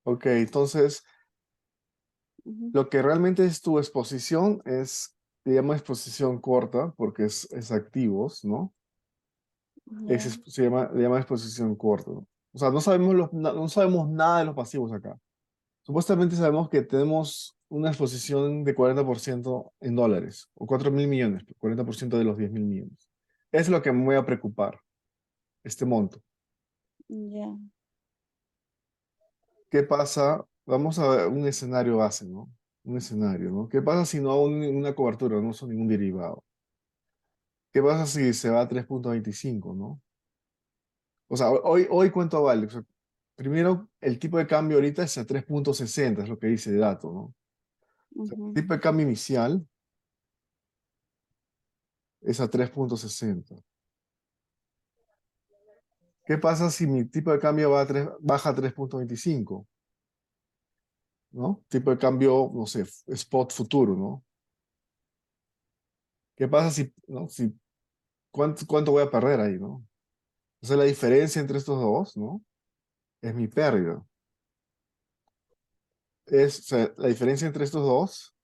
Ok, entonces Ujú. lo que realmente es tu exposición se llama exposición corta porque es activos, ¿no? Ya. Le llama exposición corta, ¿no? O sea, no sabemos nada de los pasivos acá. Supuestamente sabemos que tenemos una exposición de 40% en dólares, o 4.000 millones, 40% de los 10.000 millones. Es lo que me voy a preocupar, este monto. Ya. ¿Qué pasa? Vamos a ver un escenario base, ¿no? Un escenario, ¿no? ¿Qué pasa si no hago una cobertura, no uso ningún derivado? ¿Qué pasa si se va a 3.25, ¿no? O sea, hoy ¿cuánto vale? O sea, primero, el tipo de cambio ahorita es a 3.60, es lo que dice el dato, ¿no? O sea, Ujú. el tipo de cambio inicial es a 3.60. ¿Qué pasa si mi tipo de cambio baja a 3.25? ¿No? Tipo de cambio, no sé, spot futuro, ¿no? ¿Qué pasa cuánto voy a perder ahí, ¿no? O sea, la diferencia entre estos dos, ¿no? Es mi pérdida. O sea, la diferencia entre estos dos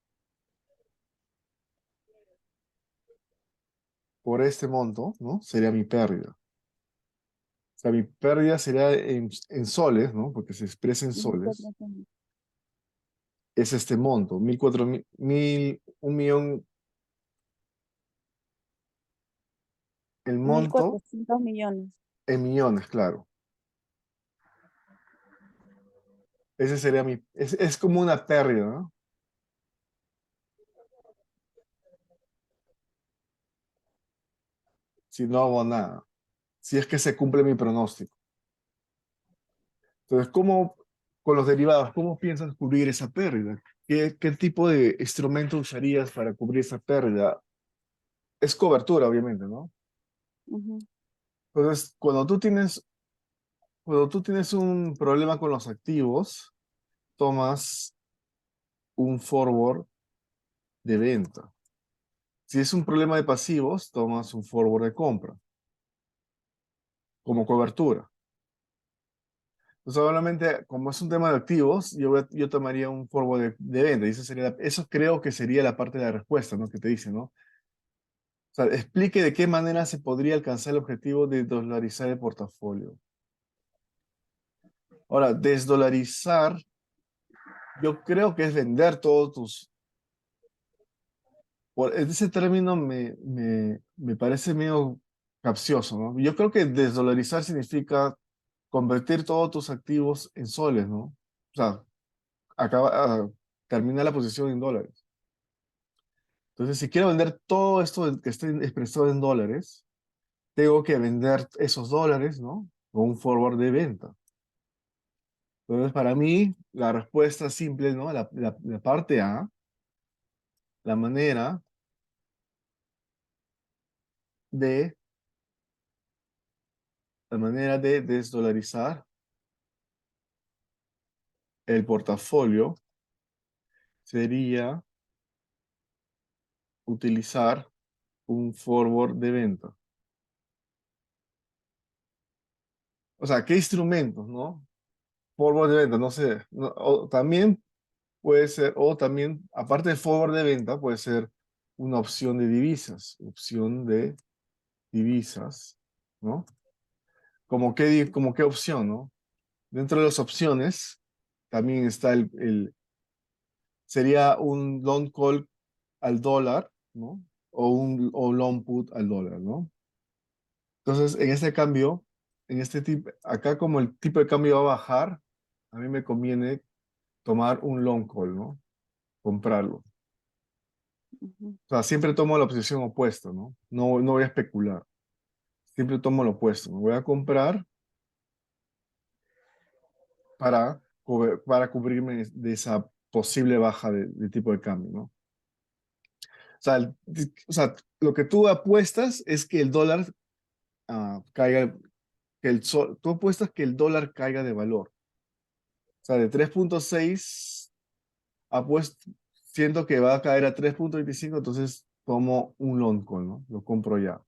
por este monto, ¿no? Sería mi pérdida. O sea, mi pérdida sería en soles, ¿no? Porque se expresa en Mil soles. cuatrocientos Es este monto, 1.000, el mil monto cuatrocientos millones. en millones, claro. Ese sería es como una pérdida, ¿no? Si no hago nada. Si es que se cumple mi pronóstico. Entonces, con los derivados, cómo piensas cubrir esa pérdida? ¿Qué tipo de instrumento usarías para cubrir esa pérdida? Es cobertura, obviamente, ¿no? Ujú. Entonces, cuando tú tienes un problema con los activos, tomas un forward de venta. Si es un problema de pasivos, tomas un forward de compra como cobertura. Entonces, obviamente, como es un tema de activos, yo tomaría un forward de venta. Y eso creo que sería la parte de la respuesta, ¿no? Que te dice, ¿no? O sea, explique de qué manera se podría alcanzar el objetivo de dolarizar el portafolio. Ahora, desdolarizar, yo creo que es vender todos ese término me parece medio capcioso, ¿no? Yo creo que desdolarizar significa convertir todos tus activos en soles, ¿no? O sea, terminar la posición en dólares. Entonces, si quiero vender todo esto que esté expresado en dólares, tengo que vender esos dólares, ¿no? Con un forward de venta. Entonces, para mí, la respuesta simple, ¿no? La parte A, la manera de, la manera de desdolarizar el portafolio sería utilizar un forward de venta. O sea, ¿qué instrumentos, no? Forward de venta, no sé. O también puede ser, o también, aparte de forward de venta, puede ser una opción de divisas. Opción de divisas, ¿no? Como qué opción, ¿no? Dentro de las opciones también está sería un long call al dólar, ¿no? O long put al dólar, ¿no? Entonces, en este cambio, acá como el tipo de cambio va a bajar, a mí me conviene tomar un long call, ¿no? Comprarlo. Ujú. O sea, siempre tomo la posición opuesta, ¿no? No voy a especular. Siempre tomo lo opuesto. Me voy a comprar para cubrirme de esa posible baja de tipo de cambio, ¿no? Lo que tú apuestas es que el dólar caiga, tú apuestas que el dólar caiga de valor. O sea, de 3.6 apuesto, siento que va a caer a 3.25, entonces tomo un long call, ¿no? Lo compro ya.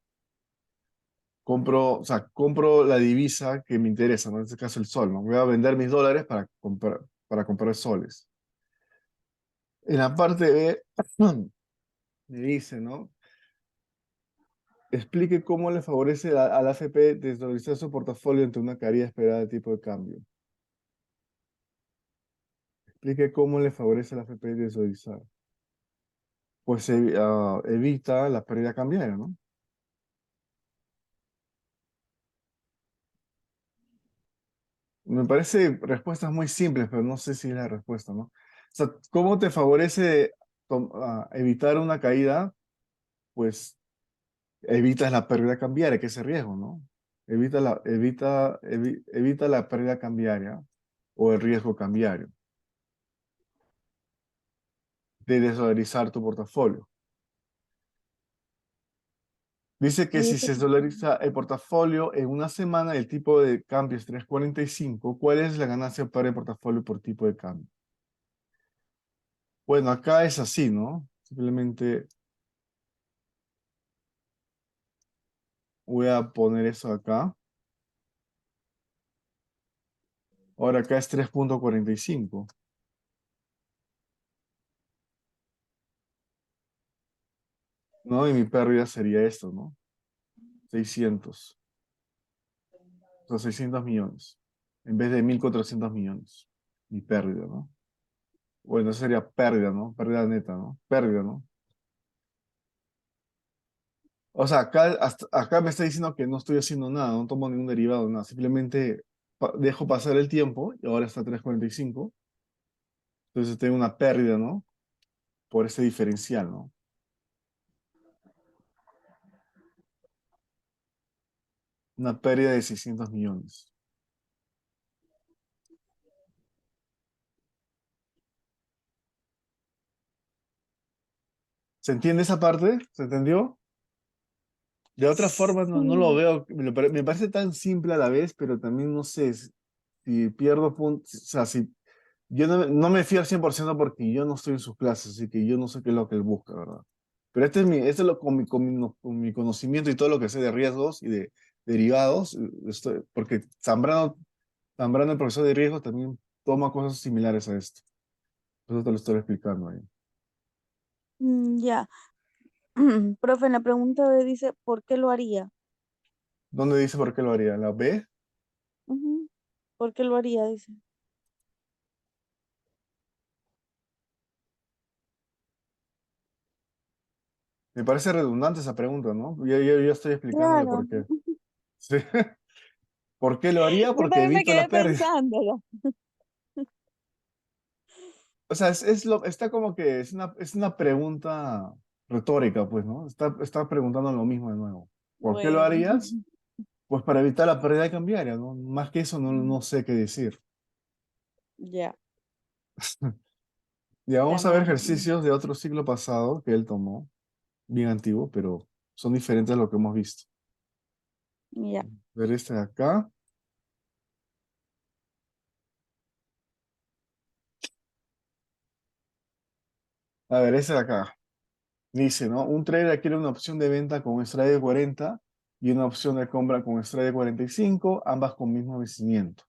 compro la divisa que me interesa, ¿no? En este caso el sol, ¿no? Voy a vender mis dólares para comprar soles. En la parte B, me dice, ¿no? Explique cómo le favorece a la AFP desvalorizar su portafolio ante una caída esperada de tipo de cambio. Explique cómo le favorece a la AFP desvalorizar. Pues evita la pérdida cambiaria, ¿no? Me parece respuestas muy simples, pero no sé si es la respuesta, ¿no? O sea, ¿cómo te favorece evitar una caída? Pues evitas la pérdida cambiaria, que es el riesgo, ¿no? Evita la pérdida cambiaria o el riesgo cambiario de desvalorizar tu portafolio. Dice que Y si dice se que dolariza el portafolio en una semana, el tipo de cambio es 3.45. ¿Cuál es la ganancia para el portafolio por tipo de cambio? Bueno, acá es así, ¿no? Simplemente voy a poner eso acá. Ahora acá es 3.45, ¿no? Y mi pérdida sería esto, ¿no? 600. O sea, 600 millones. En vez de 1.400 millones. Mi pérdida, ¿no? Bueno, sería pérdida, ¿no? Pérdida neta, ¿no? Pérdida, ¿no? O sea, acá me está diciendo que no estoy haciendo nada, no tomo ningún derivado, nada. Simplemente dejo pasar el tiempo y ahora está 3.45. Entonces tengo una pérdida, ¿no? Por ese diferencial, ¿no? Una pérdida de 600 millones. ¿Se entiende esa parte? ¿Se entendió? De otra forma no lo sí, veo, me parece tan simple a la vez, pero también no sé si pierdo puntos, o sea, si yo no me fío al 100% porque yo no estoy en sus clases, así que yo no sé qué es lo que él busca, ¿verdad? Pero este es lo con mi conocimiento y todo lo que sé de riesgos y de derivados, porque Zambrano, el profesor de riesgos, también toma cosas similares a esto. Por eso te lo estoy explicando ahí. ya. Profe, en la pregunta B dice, ¿por qué lo haría? ¿Dónde dice por qué lo haría? ¿La B? Ujú. ¿Por qué lo haría? Dice. Me parece redundante esa pregunta, ¿no? Yo estoy explicándole Claro, por qué. Sí. ¿Por qué lo haría? yo Porque también me evito la quedé pérdida. pensándolo. O sea, está como que es una pregunta retórica, pues, ¿no? Está preguntando lo mismo de nuevo. ¿Por qué lo Bueno, harías? Pues para evitar la pérdida cambiaria, ¿no? Más que eso no sé qué decir. ya, Ya está vamos a ver más. ejercicios de otro siglo pasado que él tomó, bien antiguo, pero son diferentes a lo que hemos visto. Ya, Ver este de acá. A ver, este de acá. Dice, ¿no? Un trader adquiere una opción de venta con strike de 40 y una opción de compra con strike de 45, ambas con mismo vencimiento.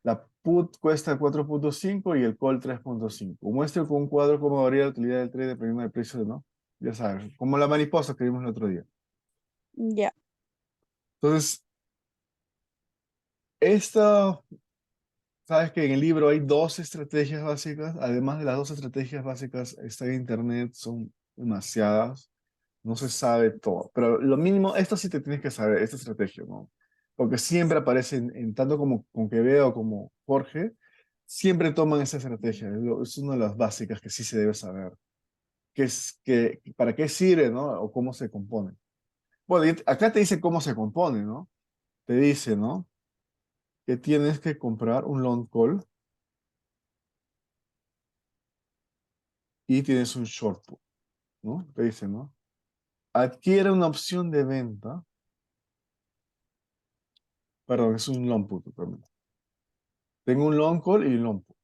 La put cuesta 4.5 y el call 3.5. Muestre con un cuadro cómo varía la utilidad del trade dependiendo del precio, ¿no? Ya sabes, como la mariposa que vimos el otro día. ya, Entonces, esta, sabes que en el libro hay dos estrategias básicas. Además de las dos estrategias básicas, está en internet, son demasiadas. No se sabe todo, pero lo mínimo, esto sí te tienes que saber, esta estrategia, ¿no? Porque siempre aparece en tanto como con Quevedo como Jorge, siempre toman esa estrategia. Es una de las básicas que sí se debe saber. ¿Para qué sirve, ¿no? O cómo se compone. Bueno, y acá te dice cómo se compone, ¿no? Te dice, ¿no? Que tienes que comprar un long call y tienes un short put, ¿no? Te dice, ¿no? Adquiere una opción de venta, perdón, es un long put, perdón. Tengo un long call y un long put.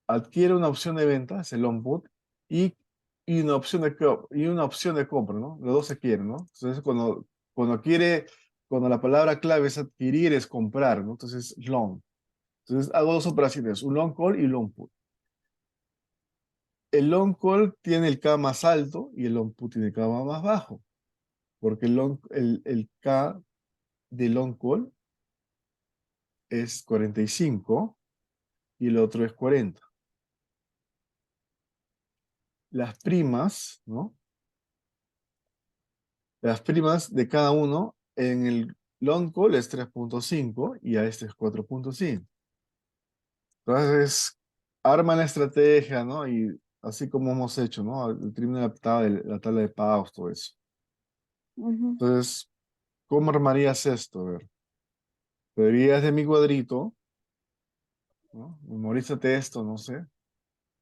Adquiere una opción de venta, es el long put, y, y una opción de compra, ¿no? Los dos se quieren, ¿no? Entonces, cuando quiere cuando la palabra clave es adquirir, es comprar, ¿no? Entonces, long. Entonces, hago dos operaciones, un long call y un long put. El long call tiene el K más alto y el long put tiene el K más bajo, porque el K de long call es 45 y el otro es 40. Las primas, ¿no? Las primas de cada uno en el long call es 3.5 y a este es 4.5. Entonces, arma la estrategia, ¿no? Y así como hemos hecho, ¿no? El término de la tabla de pagos, todo eso. Ujú. Entonces, ¿cómo armarías esto? A ver, podrías de mi cuadrito, ¿no? Memorízate esto, no sé.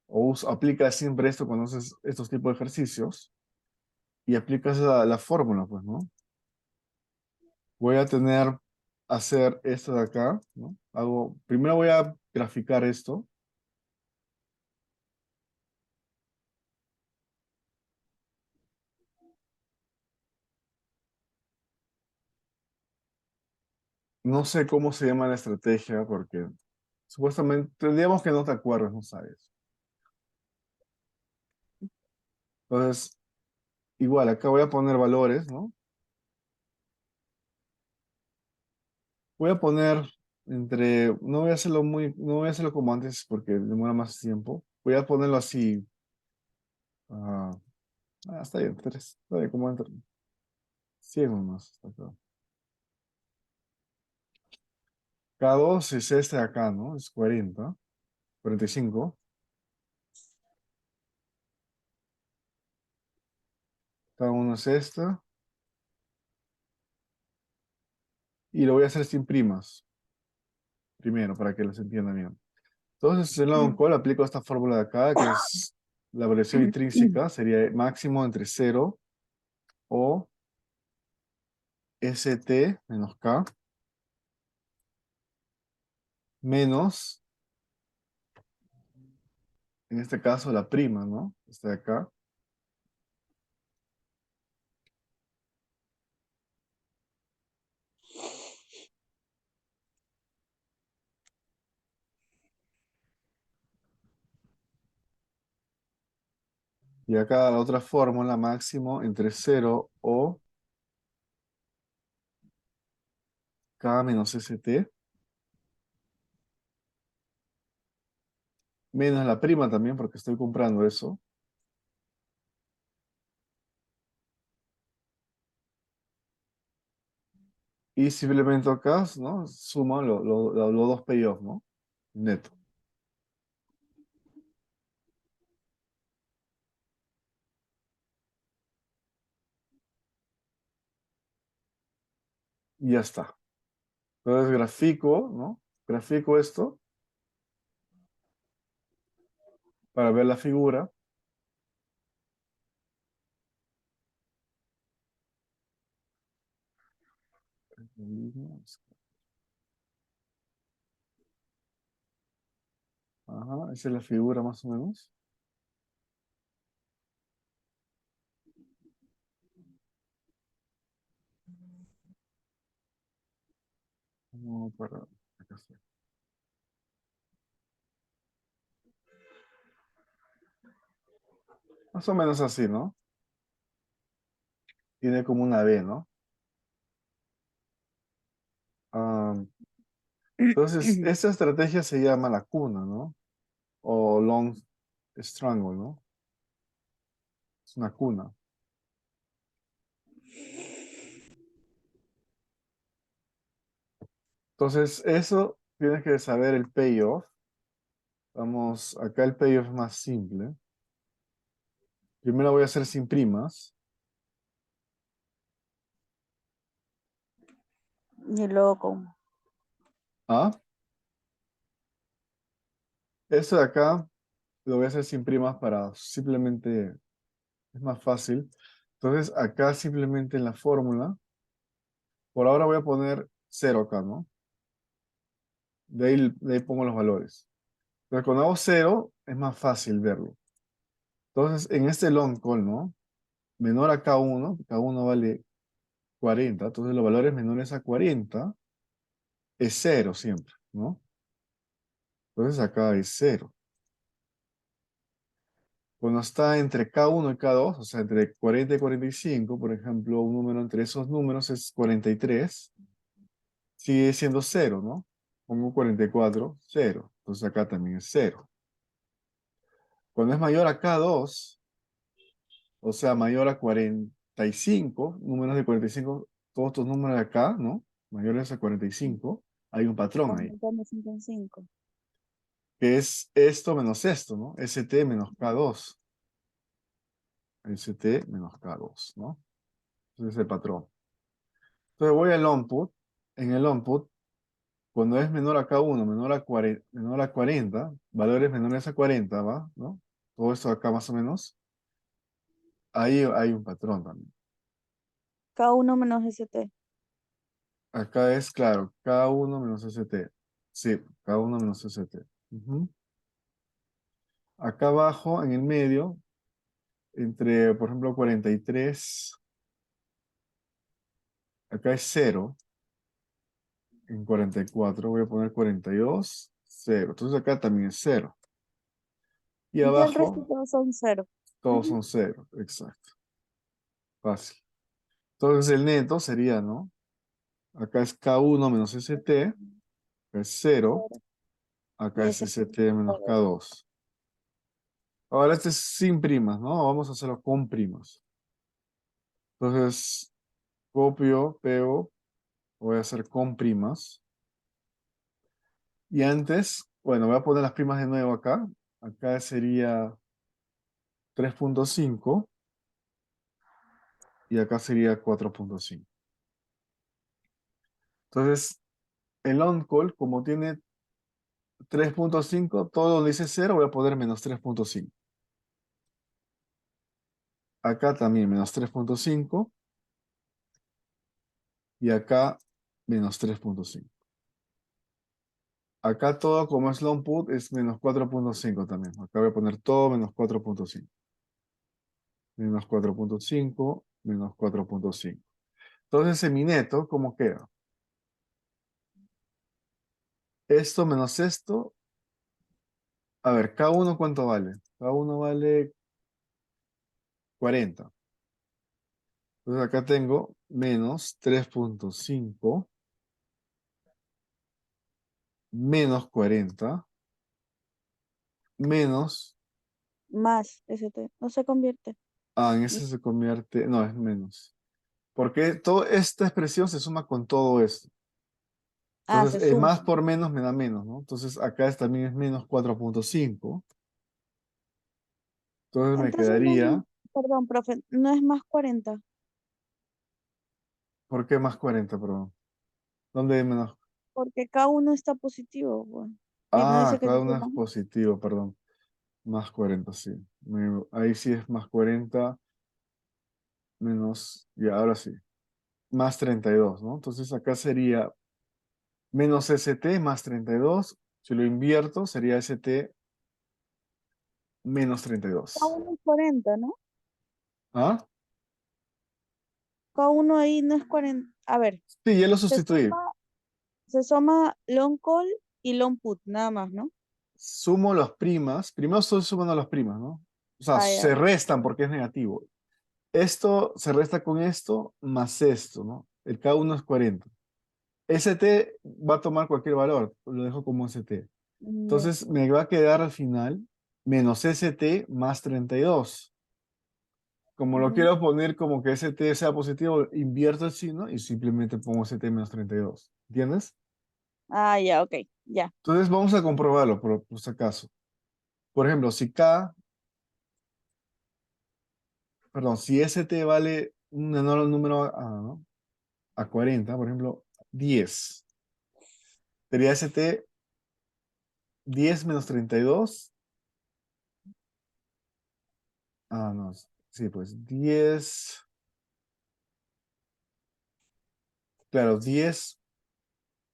O aplica siempre esto cuando haces estos tipos de ejercicios y aplicas la fórmula, pues, ¿no? Voy a hacer esto de acá, ¿no? Primero voy a graficar esto. No sé cómo se llama la estrategia porque supuestamente, digamos que no te acuerdas, no sabes. Entonces, igual, acá voy a poner valores, ¿no? Voy a poner no voy a hacerlo no voy a hacerlo como antes porque demora más tiempo. Voy a ponerlo así. ah, está bien, está bien, como entre 100 nomás. Está acá. K2 es este de acá, ¿no? Es 45. Cada uno es esta. Y lo voy a hacer sin primas, primero, para que los entiendan bien. Entonces, en la Mm. on-call aplico esta fórmula de acá, que es la variación intrínseca, sería máximo entre 0 o ST menos K, menos, en este caso, la prima, ¿no? Esta de acá. Y acá la otra fórmula, máximo entre 0 o K menos ST, menos la prima también, porque estoy comprando eso. Y simplemente acá, ¿no? Suma los dos payoff, ¿no? Neto. Y ya está. Entonces grafico, ¿no? Grafico esto para ver la figura. Ajá, esa es la figura más o menos. No, acá está. Más o menos así, ¿no? Tiene como una B, ¿no? Ah, entonces, esta estrategia se llama la cuna, ¿no? O long strangle, ¿no? Es una cuna. Entonces, eso tienes que saber el payoff. Vamos, acá el payoff es más simple. Primero voy a hacer sin primas. Y luego con... ¿Ah? Esto de acá lo voy a hacer sin primas para simplemente, es más fácil. Entonces, acá simplemente en la fórmula, por ahora voy a poner 0 acá, ¿no? De ahí pongo los valores. Pero cuando hago 0, es más fácil verlo. Entonces, en este long call, ¿no? Menor a K1 vale 40. Entonces los valores menores a 40 es cero siempre, ¿no? Entonces acá es cero. Cuando está entre K1 y K2, o sea, entre 40 y 45, por ejemplo, un número entre esos números es 43, sigue siendo cero, ¿no? Pongo 44, cero. Entonces acá también es cero. Cuando es mayor a K2, o sea, mayor a 45, números de 45, todos estos números de acá, ¿no? Mayores a 45, hay un patrón ahí, Aumentando 5 en 5. que es esto menos esto, ¿no? ST menos K2. ST menos K2, ¿no? Ese es el patrón. Entonces voy al onput. En el onput, cuando es menor a K1, menor a 40, valores menores a 40, ¿va? ¿No? Todo esto acá más o menos, ahí hay un patrón también. K1 menos ST. Acá es, claro, K1 menos ST. Sí, K1 menos ST. Ujú. Acá abajo, en el medio, entre, por ejemplo, 43, acá es cero. En 44 voy a poner 42, cero. Entonces acá también es cero. Y Y el resto abajo, todos son cero. todos Ujú. son cero. Exacto. Fácil. Entonces el neto sería, ¿no? Acá es K1 menos ST, acá es cero. Cero. Acá Y es ST ST menos cero. K2. Ahora este es sin primas, ¿no? Vamos a hacerlo con primas. Entonces, copio, pego, voy a hacer con primas. Y antes, bueno, voy a poner las primas de nuevo acá. Acá sería 3.5 y acá sería 4.5. Entonces, el on-call, como tiene 3.5, todo donde dice cero voy a poner menos 3.5. Acá también menos 3.5 y acá menos 3.5. Acá todo como es long put es menos 4.5 también. Acá voy a poner todo menos 4.5. Menos 4.5, menos 4.5. Entonces en mi neto, ¿cómo queda? Esto menos esto. A ver, K1 ¿cuánto vale? K1 vale 40. Entonces acá tengo menos 3.5 menos 40 menos. Más ST. No se convierte. Ah, en ese se convierte. No, es menos. Porque toda esta expresión se suma con todo esto. Ah, Entonces, se suma. más por menos me da menos, ¿no? Entonces, acá también es menos 4.5. Entonces, me Entonces no, quedaría, perdón, profe, no es más 40, ¿por qué más 40, perdón? ¿Dónde hay menos? porque K1 está positivo, bueno. Y no Ah, dice que se cada uno es suma. positivo, perdón. Más 40, sí. Ahí sí es más 40 menos, y ahora sí, más 32, ¿no? Entonces, acá sería menos ST más 32. Si lo invierto, sería ST menos 32. K1 es 40, ¿no? ¿Ah? K1 ahí no es 40. A ver, Sí, ya lo se sustituí. suma, se suma long call y long put, nada más, ¿no? Sumo las primas. Primero estoy sumando las primas, ¿no? O sea, Ah, se ya. restan porque es negativo. Esto se resta con esto más esto, ¿no? El K1 es 40. ST va a tomar cualquier valor, lo dejo como ST. Ya. Entonces me va a quedar al final menos ST más 32. Como lo Ujú. quiero poner como que ST sea positivo, invierto el signo y simplemente pongo ST menos 32. ¿Entiendes? Ah, ya, ok, ya. Entonces vamos a comprobarlo por si acaso. Por ejemplo, si K, perdón, si ST vale un menor número ¿no? A 40, por ejemplo, 10. Sería ST 10 menos 32. Ah, no. Sí, pues 10. Claro, 10.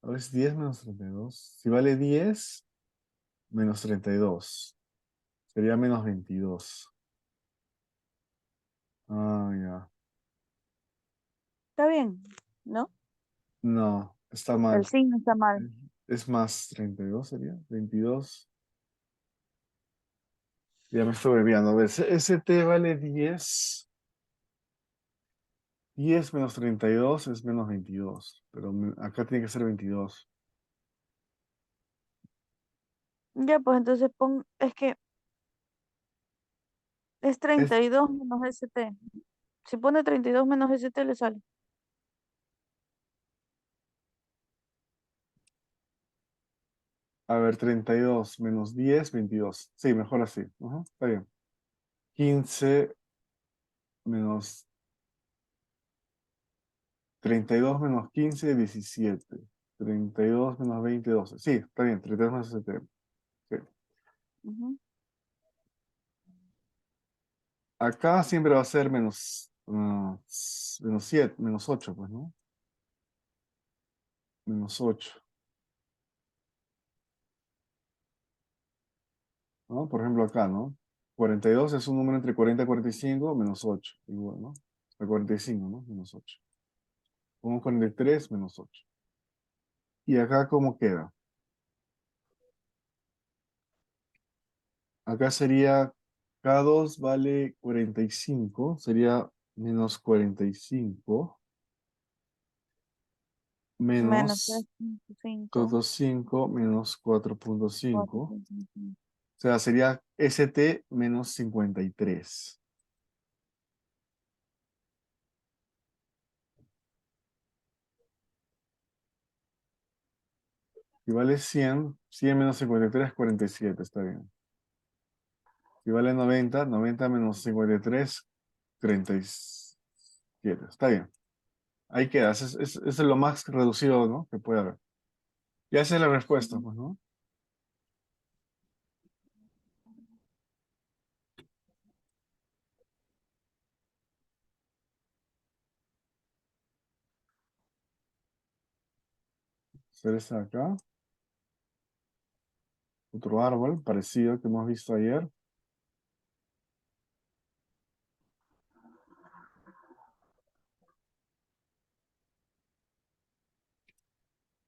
Ahora es 10 menos 32. Si vale 10 menos 32. Sería menos 22. Ah, ya. Está bien, ¿no? No, está El mal. signo está mal. Es más, 32 sería. 22. Ya me estoy olvidando. A ver, ST vale 10. 10 menos 32 es menos 22. Pero acá tiene que ser 22. Ya, pues entonces es que es Es, 32 menos ST. Si pone 32 menos ST le sale. a ver, 32 menos 10, 22. Sí, mejor así. Ajá, está bien. 15 menos 32 menos 15, 17. 32 menos 20, 12. Sí, está bien. 32 menos 7. Sí. Ujú. Acá siempre va a ser menos 7, menos 8, pues, ¿no? Menos 8, ¿no? Por ejemplo, acá, ¿no? 42 es un número entre 40 y 45, menos 8. Igual, ¿no? El 45, ¿no? Menos 8. Pongo 43, menos 8. ¿Y acá cómo queda? Acá sería K2 vale 45, sería menos 45, Menos menos 3.5. 2.5 menos 4.5. 4.5. O sea, sería ST menos 53. Si vale 100, 100 menos 53, 47, está bien. Si vale 90, 90 menos 53, 37. Está bien. Ahí queda. Es lo más reducido, ¿no? Que puede haber. Ya esa es la respuesta, pues, ¿no? Hacer esta acá. Otro árbol parecido que hemos visto ayer.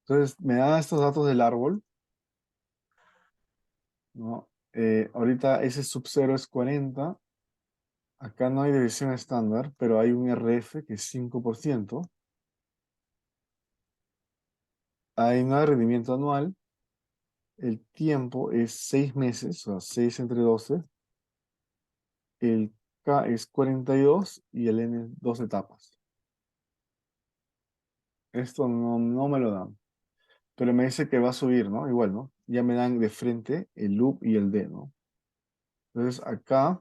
Entonces, me dan estos datos del árbol, ¿no? Ahorita ese sub 0 es 40. Acá no hay división estándar, pero hay un RF que es 5%. Hay un rendimiento anual. El tiempo es 6 meses, o sea, 6 entre 12. El K es 42 y el N es 2 etapas. Esto no me lo dan, pero me dice que va a subir, ¿no? Igual, ¿no? Ya me dan de frente el loop y el D, ¿no? Entonces acá,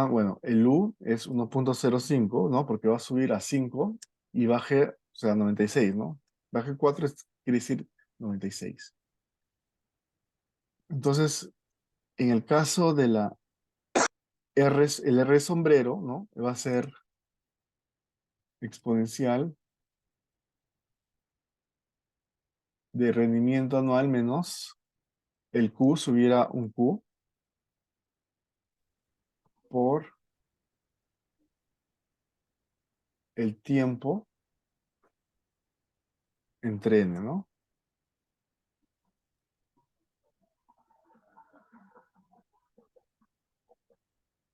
bueno, el U es 1.05, ¿no? Porque va a subir a 5 y baje, o sea, 96, ¿no? Baje 4 quiere decir 96. Entonces, en el caso de la R, el R sombrero, ¿no? Va a ser exponencial de rendimiento anual menos el Q, subiera un Q por el tiempo entre N, ¿no?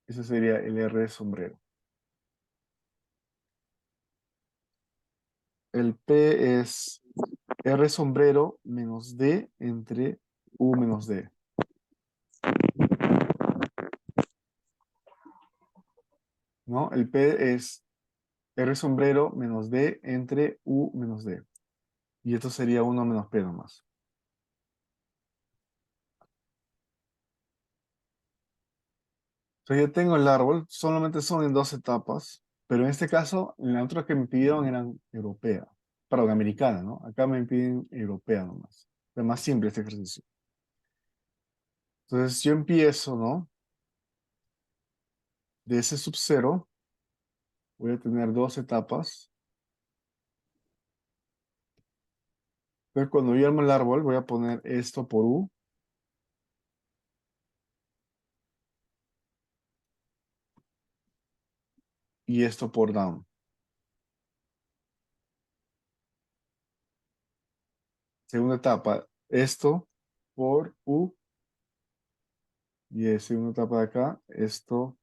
Ese sería el R sombrero. El P es R sombrero menos D entre U menos D, ¿no? El P es R sombrero menos D entre U menos D. Y esto sería 1 menos P nomás. Entonces yo tengo el árbol, solamente son en 2 etapas, pero en este caso, en la otra que me pidieron eran europea, perdón, americana, ¿no? Acá me piden europea nomás. Es más simple este ejercicio. Entonces yo empiezo, ¿no? De ese sub 0 voy a tener 2 etapas. Entonces cuando yo armo el árbol voy a poner esto por U, y esto por down. Segunda etapa, esto por U, y en segunda etapa de acá, esto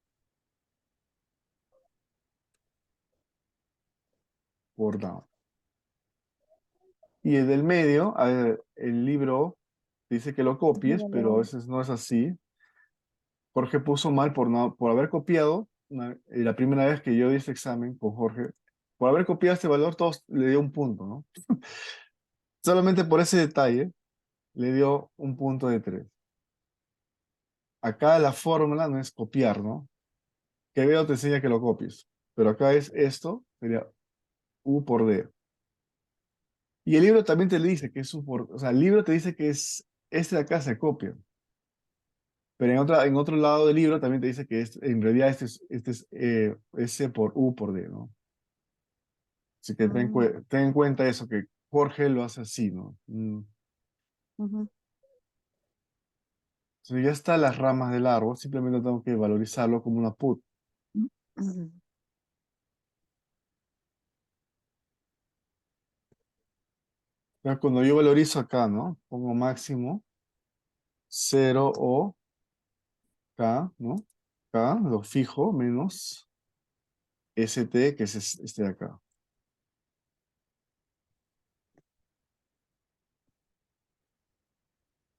por down. Y el del medio, a ver, el libro dice que lo copies, pero a Míralo. veces no es así. Jorge puso mal por, no, por haber copiado, la primera vez que yo di este examen con Jorge, por haber copiado este valor, todos le dio un punto, ¿no? Solamente por ese detalle le dio un punto de 3. Acá la fórmula no es copiar, ¿no? Que veo te enseña que lo copies, pero acá es esto, sería U por D. Y el libro también te le dice que es U por, o sea, el libro te dice que es, este de acá se copia, pero en otro lado del libro también te dice que en realidad este es S por U por D, ¿no? Así que Mm, ten en cuenta eso, que Jorge lo hace así, ¿no? ujú. Si ya está las ramas del árbol, simplemente tengo que valorizarlo como una put. Ujú. Ya cuando yo valorizo acá, ¿no? Pongo máximo 0 o K, ¿no? K, lo fijo, menos ST, que es este de acá.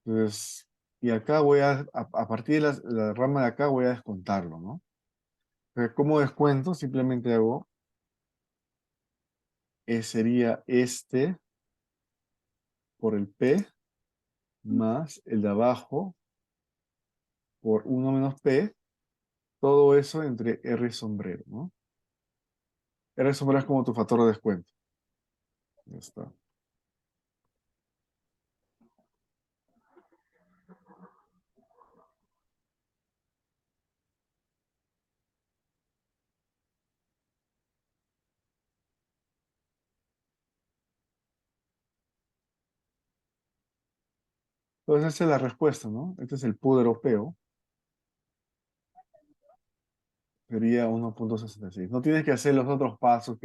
Entonces, y acá voy a partir de la rama de acá voy a descontarlo, ¿no? Entonces, ¿cómo descuento? Simplemente hago, sería este por el P más el de abajo por 1 menos P, todo eso entre R y sombrero, ¿no? R y sombrero es como tu factor de descuento. Ya está. Entonces, esa es la respuesta, ¿no? Este es el PUD europeo, sería 1.66. No tienes que hacer los otros pasos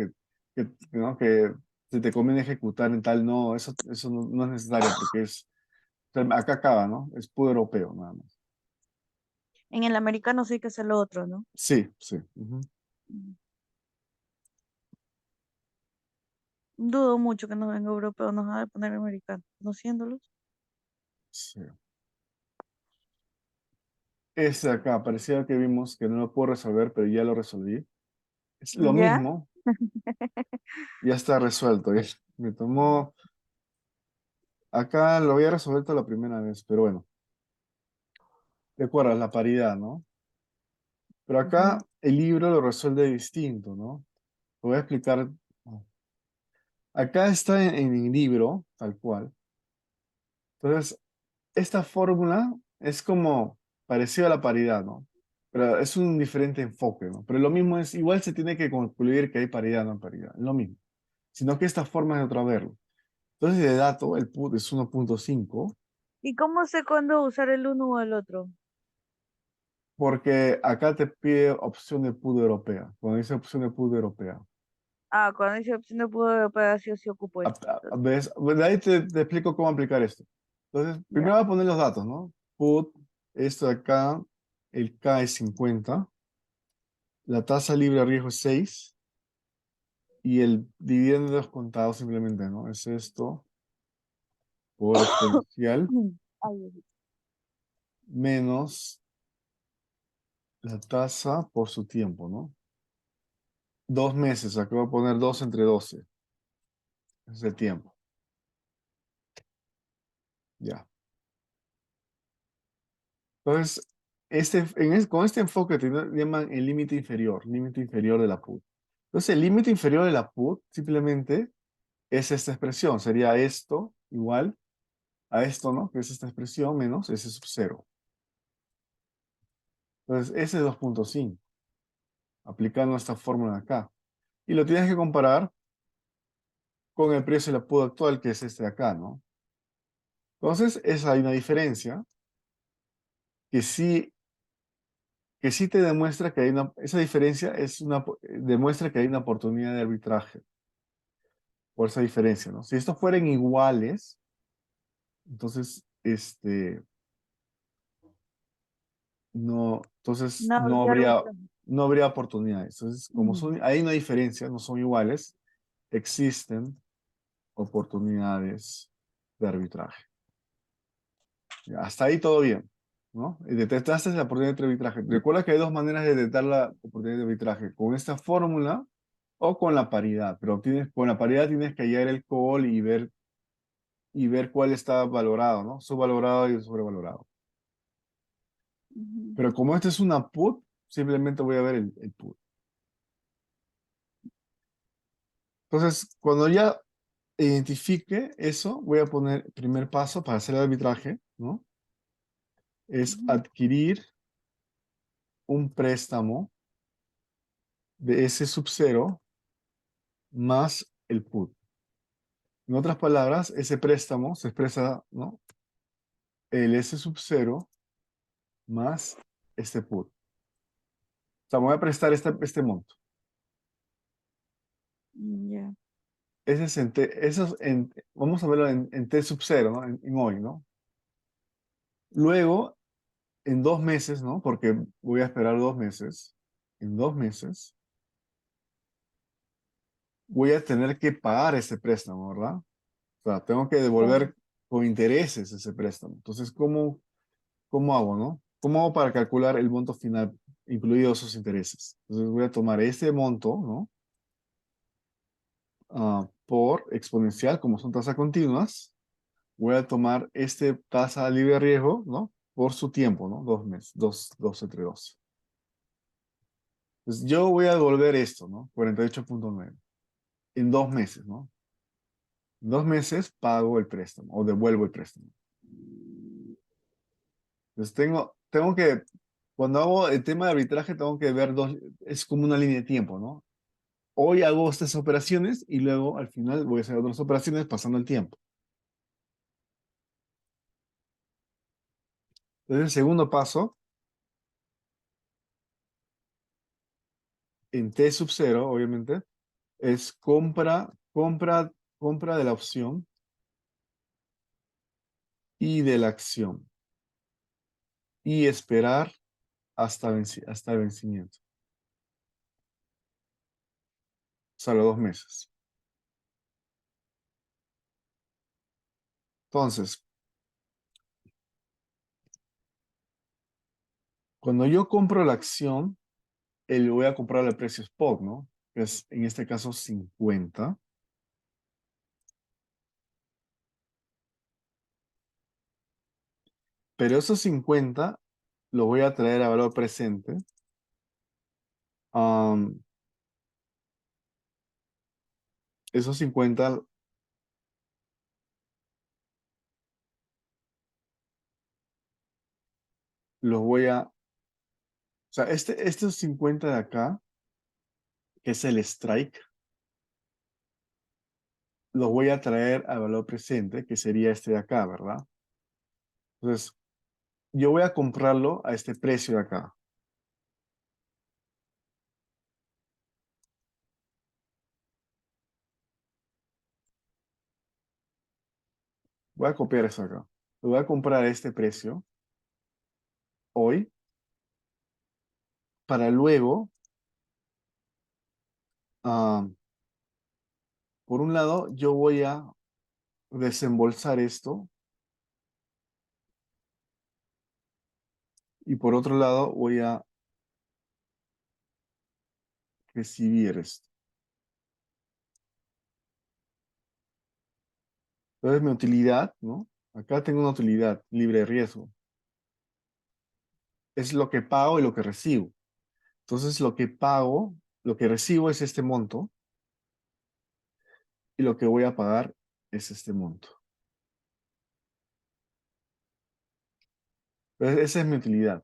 ¿no? que se te conviene ejecutar en tal, no, eso no es necesario porque o sea, acá acaba, ¿no? Es PUD europeo, nada más. En el americano sí hay que hacer lo otro, ¿no? Sí, sí. Ujú. Mm. Dudo mucho que nos venga europeo, nos va a poner americano, no siéndolos. Sí. Este de acá, parecía que vimos que no lo puedo resolver, pero ya lo resolví. Es lo ¿Ya? mismo, ya está resuelto. Me tomó, acá lo había resuelto la primera vez, pero bueno, recuerda la paridad, ¿no? Pero acá Ujú. el libro lo resuelve distinto, ¿no? Te voy a explicar. Acá está en el libro, tal cual. Entonces, esta fórmula es como parecido a la paridad, ¿no? Pero es un diferente enfoque, ¿no? Pero lo mismo es, igual se tiene que concluir que hay paridad, no hay paridad, es lo mismo. Sino que esta forma es de otra verlo. Entonces, de dato, el PUT es 1.5, ¿Y cómo sé cuándo usar el uno o el otro? porque acá te pide opción de PUT europea. Cuando dice opción de PUT europea. Ah, cuando dice opción de pudo europeo, sí o sí ocupo esto. Entonces, ¿Ves? De ahí te explico cómo aplicar esto. Entonces, ya. primero voy a poner los datos, ¿no? Put, esto de acá, el K es 50, la tasa libre de riesgo es 6 y el dividendo descontado simplemente, ¿no? Es esto por exponencial Ay, Dios. menos la tasa por su tiempo, ¿no? 2 meses, acá voy a poner 2 entre 12, es el tiempo, ya. Entonces, con este enfoque te llaman el límite inferior de la PUT. Entonces, el límite inferior de la PUT simplemente es esta expresión. Sería esto igual a esto, ¿no? Que es esta expresión menos ese sub 0. Entonces, ese es 2.5, aplicando esta fórmula de acá. Y lo tienes que comparar con el precio de la PUT actual, que es este de acá, ¿no? Entonces, hay una diferencia que sí que sí te demuestra que hay esa diferencia demuestra que hay una oportunidad de arbitraje por esa diferencia, ¿no? Si estos fueran iguales, entonces, No habría arbitraje. no habría oportunidades. Entonces, como Mm, ahí no hay diferencia, no son iguales, existen oportunidades de arbitraje. Ya, hasta ahí todo bien, ¿no? Y detectaste la oportunidad de arbitraje. Recuerda que hay dos maneras de detectar la oportunidad de arbitraje, con esta fórmula o con la paridad, pero con la paridad tienes que hallar el call y ver cuál está valorado, ¿no? Subvalorado y sobrevalorado. ujú, Pero como este es una put, simplemente voy a ver el put. Entonces, cuando ya identifique eso, voy a poner primer paso para hacer el arbitraje, ¿no? Es ujú, adquirir un préstamo de S sub cero más el put. En otras palabras, ese préstamo se expresa, ¿no? El S sub cero más este put. O sea, me voy a prestar este monto. ya. Ese es eso es vamos a verlo en T sub cero, ¿no? En hoy, ¿no? Luego, en 2 meses, ¿no? Porque voy a esperar 2 meses. En 2 meses voy a tener que pagar ese préstamo, ¿verdad? O sea, tengo que Claro. devolver con intereses ese préstamo. Entonces, ¿cómo hago, no? ¿Cómo hago para calcular el monto final, incluidos esos intereses? Entonces, voy a tomar ese monto, ¿no? Por exponencial, como son tasas continuas. Voy a tomar este tasa libre de riesgo, ¿no? Por su tiempo, ¿no? 2 meses, 2 entre 12. Entonces, yo voy a devolver esto, ¿no? 48,9 en 2 meses, ¿no? En 2 meses pago el préstamo o devuelvo el préstamo. Entonces, cuando hago el tema de arbitraje, tengo que ver es como una línea de tiempo, ¿no? Hoy hago estas operaciones y luego al final voy a hacer otras operaciones pasando el tiempo. Entonces, el segundo paso, en T sub cero, obviamente, es compra de la opción y de la acción y esperar hasta el vencimiento, o sea, los 2 meses. Entonces, cuando yo compro la acción, voy a comprar el precio spot, ¿no? Que es en este caso 50, pero esos 50 los voy a traer a valor presente. Am, esos 50 los voy o sea, estos 50 de acá, que es el strike, los voy a traer a valor presente, que sería este de acá, ¿verdad? Entonces, yo voy a comprarlo a este precio de acá. Voy a copiar eso acá. Lo voy a comprar a este precio hoy, para luego, ah, por un lado, yo voy a desembolsar esto y por otro lado voy a recibir esto. Entonces mi utilidad, ¿no? Acá tengo una utilidad libre de riesgo. Es lo que pago y lo que recibo. Entonces lo que pago, lo que recibo es este monto y lo que voy a pagar es este monto. Entonces esa es mi utilidad.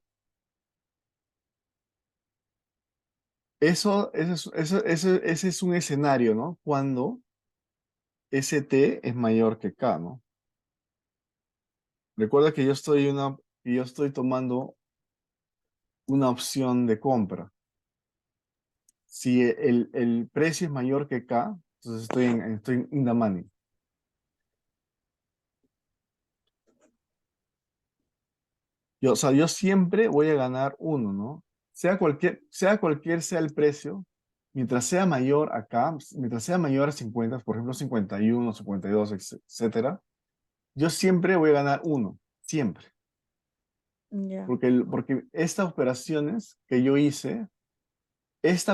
Ese es un escenario, ¿no? Cuando ST es mayor que K, ¿no? Recuerda que yo estoy tomando una opción de compra. Si el precio es mayor que K, entonces estoy in the money. O sea, yo siempre voy a ganar uno, ¿no? Sea cualquier sea el precio, mientras sea mayor acá, mientras sea mayor a 50, por ejemplo 51, 52, etcétera, yo siempre voy a ganar uno, siempre. Ya, Porque estas operaciones que yo hice, esta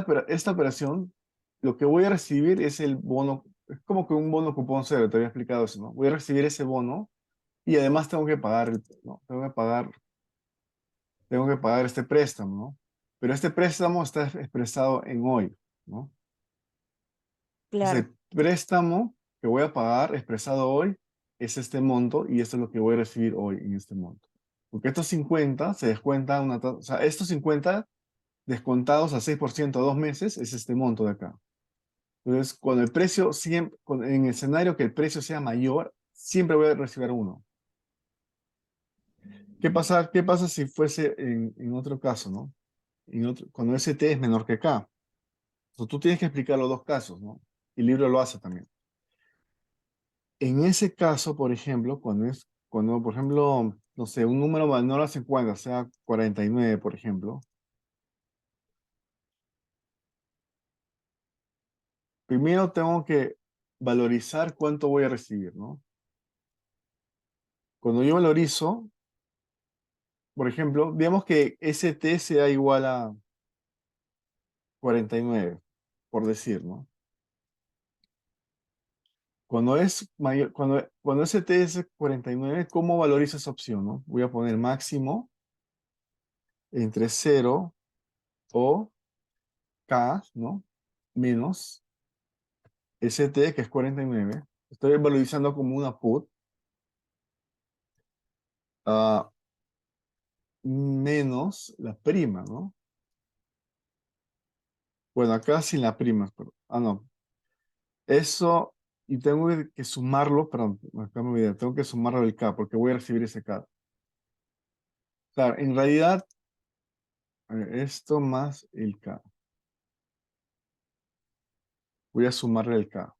operación, lo que voy a recibir es el bono, es como que un bono cupón cero, te había explicado eso, ¿no? Voy a recibir ese bono y además tengo que pagar, ¿no? Tengo que pagar este préstamo, ¿no? Pero este préstamo está expresado en hoy, ¿no? Entonces, claro, el préstamo que voy a pagar expresado hoy es este monto y esto es lo que voy a recibir hoy en este monto. Porque estos 50 se descuenta o sea, estos 50 descontados a 6% a 2 meses es este monto de acá. Entonces, cuando el precio, en el escenario que el precio sea mayor, siempre voy a recibir uno. ¿Qué pasa si fuese en otro caso, ¿no? Cuando ST es menor que K. So, tú tienes que explicar los dos casos, ¿no? El libro lo hace también. En ese caso, por ejemplo, cuando, por ejemplo, no sé, un número menor a 50, sea 49, por ejemplo, primero tengo que valorizar cuánto voy a recibir, ¿no? Cuando yo valorizo, por ejemplo, digamos que ST sea igual a 49, por decir, ¿no? Cuando ST es 49, ¿cómo valorizo esa opción, no? Voy a poner máximo entre 0 o K, ¿no? Menos ST, que es 49. Estoy valorizando como una put, ah, menos la prima, ¿no? Bueno, acá sin la prima, pero, no. Eso, y tengo que sumarlo, perdón, acá me olvidé, tengo que sumarlo al K, porque voy a recibir ese K. Claro, en realidad, a ver, esto más el K. Voy a sumarle el K.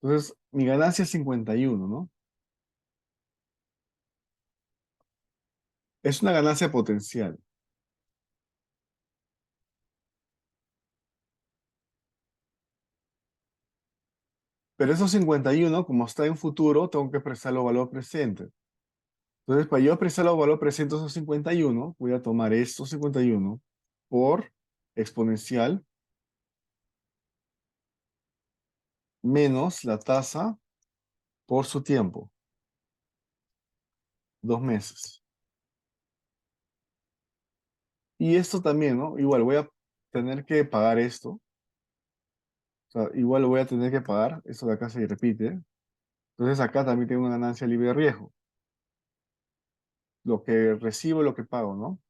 Entonces, mi ganancia es 51, ¿no? Es una ganancia potencial. Pero esos 51, como está en futuro, tengo que prestarlo valor presente. Entonces, para yo expresar el valor presente de esos 51, voy a tomar estos 51 por exponencial menos la tasa por su tiempo, 2 meses. Y esto también, ¿no? Igual voy a tener que pagar esto. O sea, igual lo voy a tener que pagar. Esto de acá se repite. Entonces acá también tengo una ganancia libre de riesgo. Lo que recibo y lo que pago, ¿no?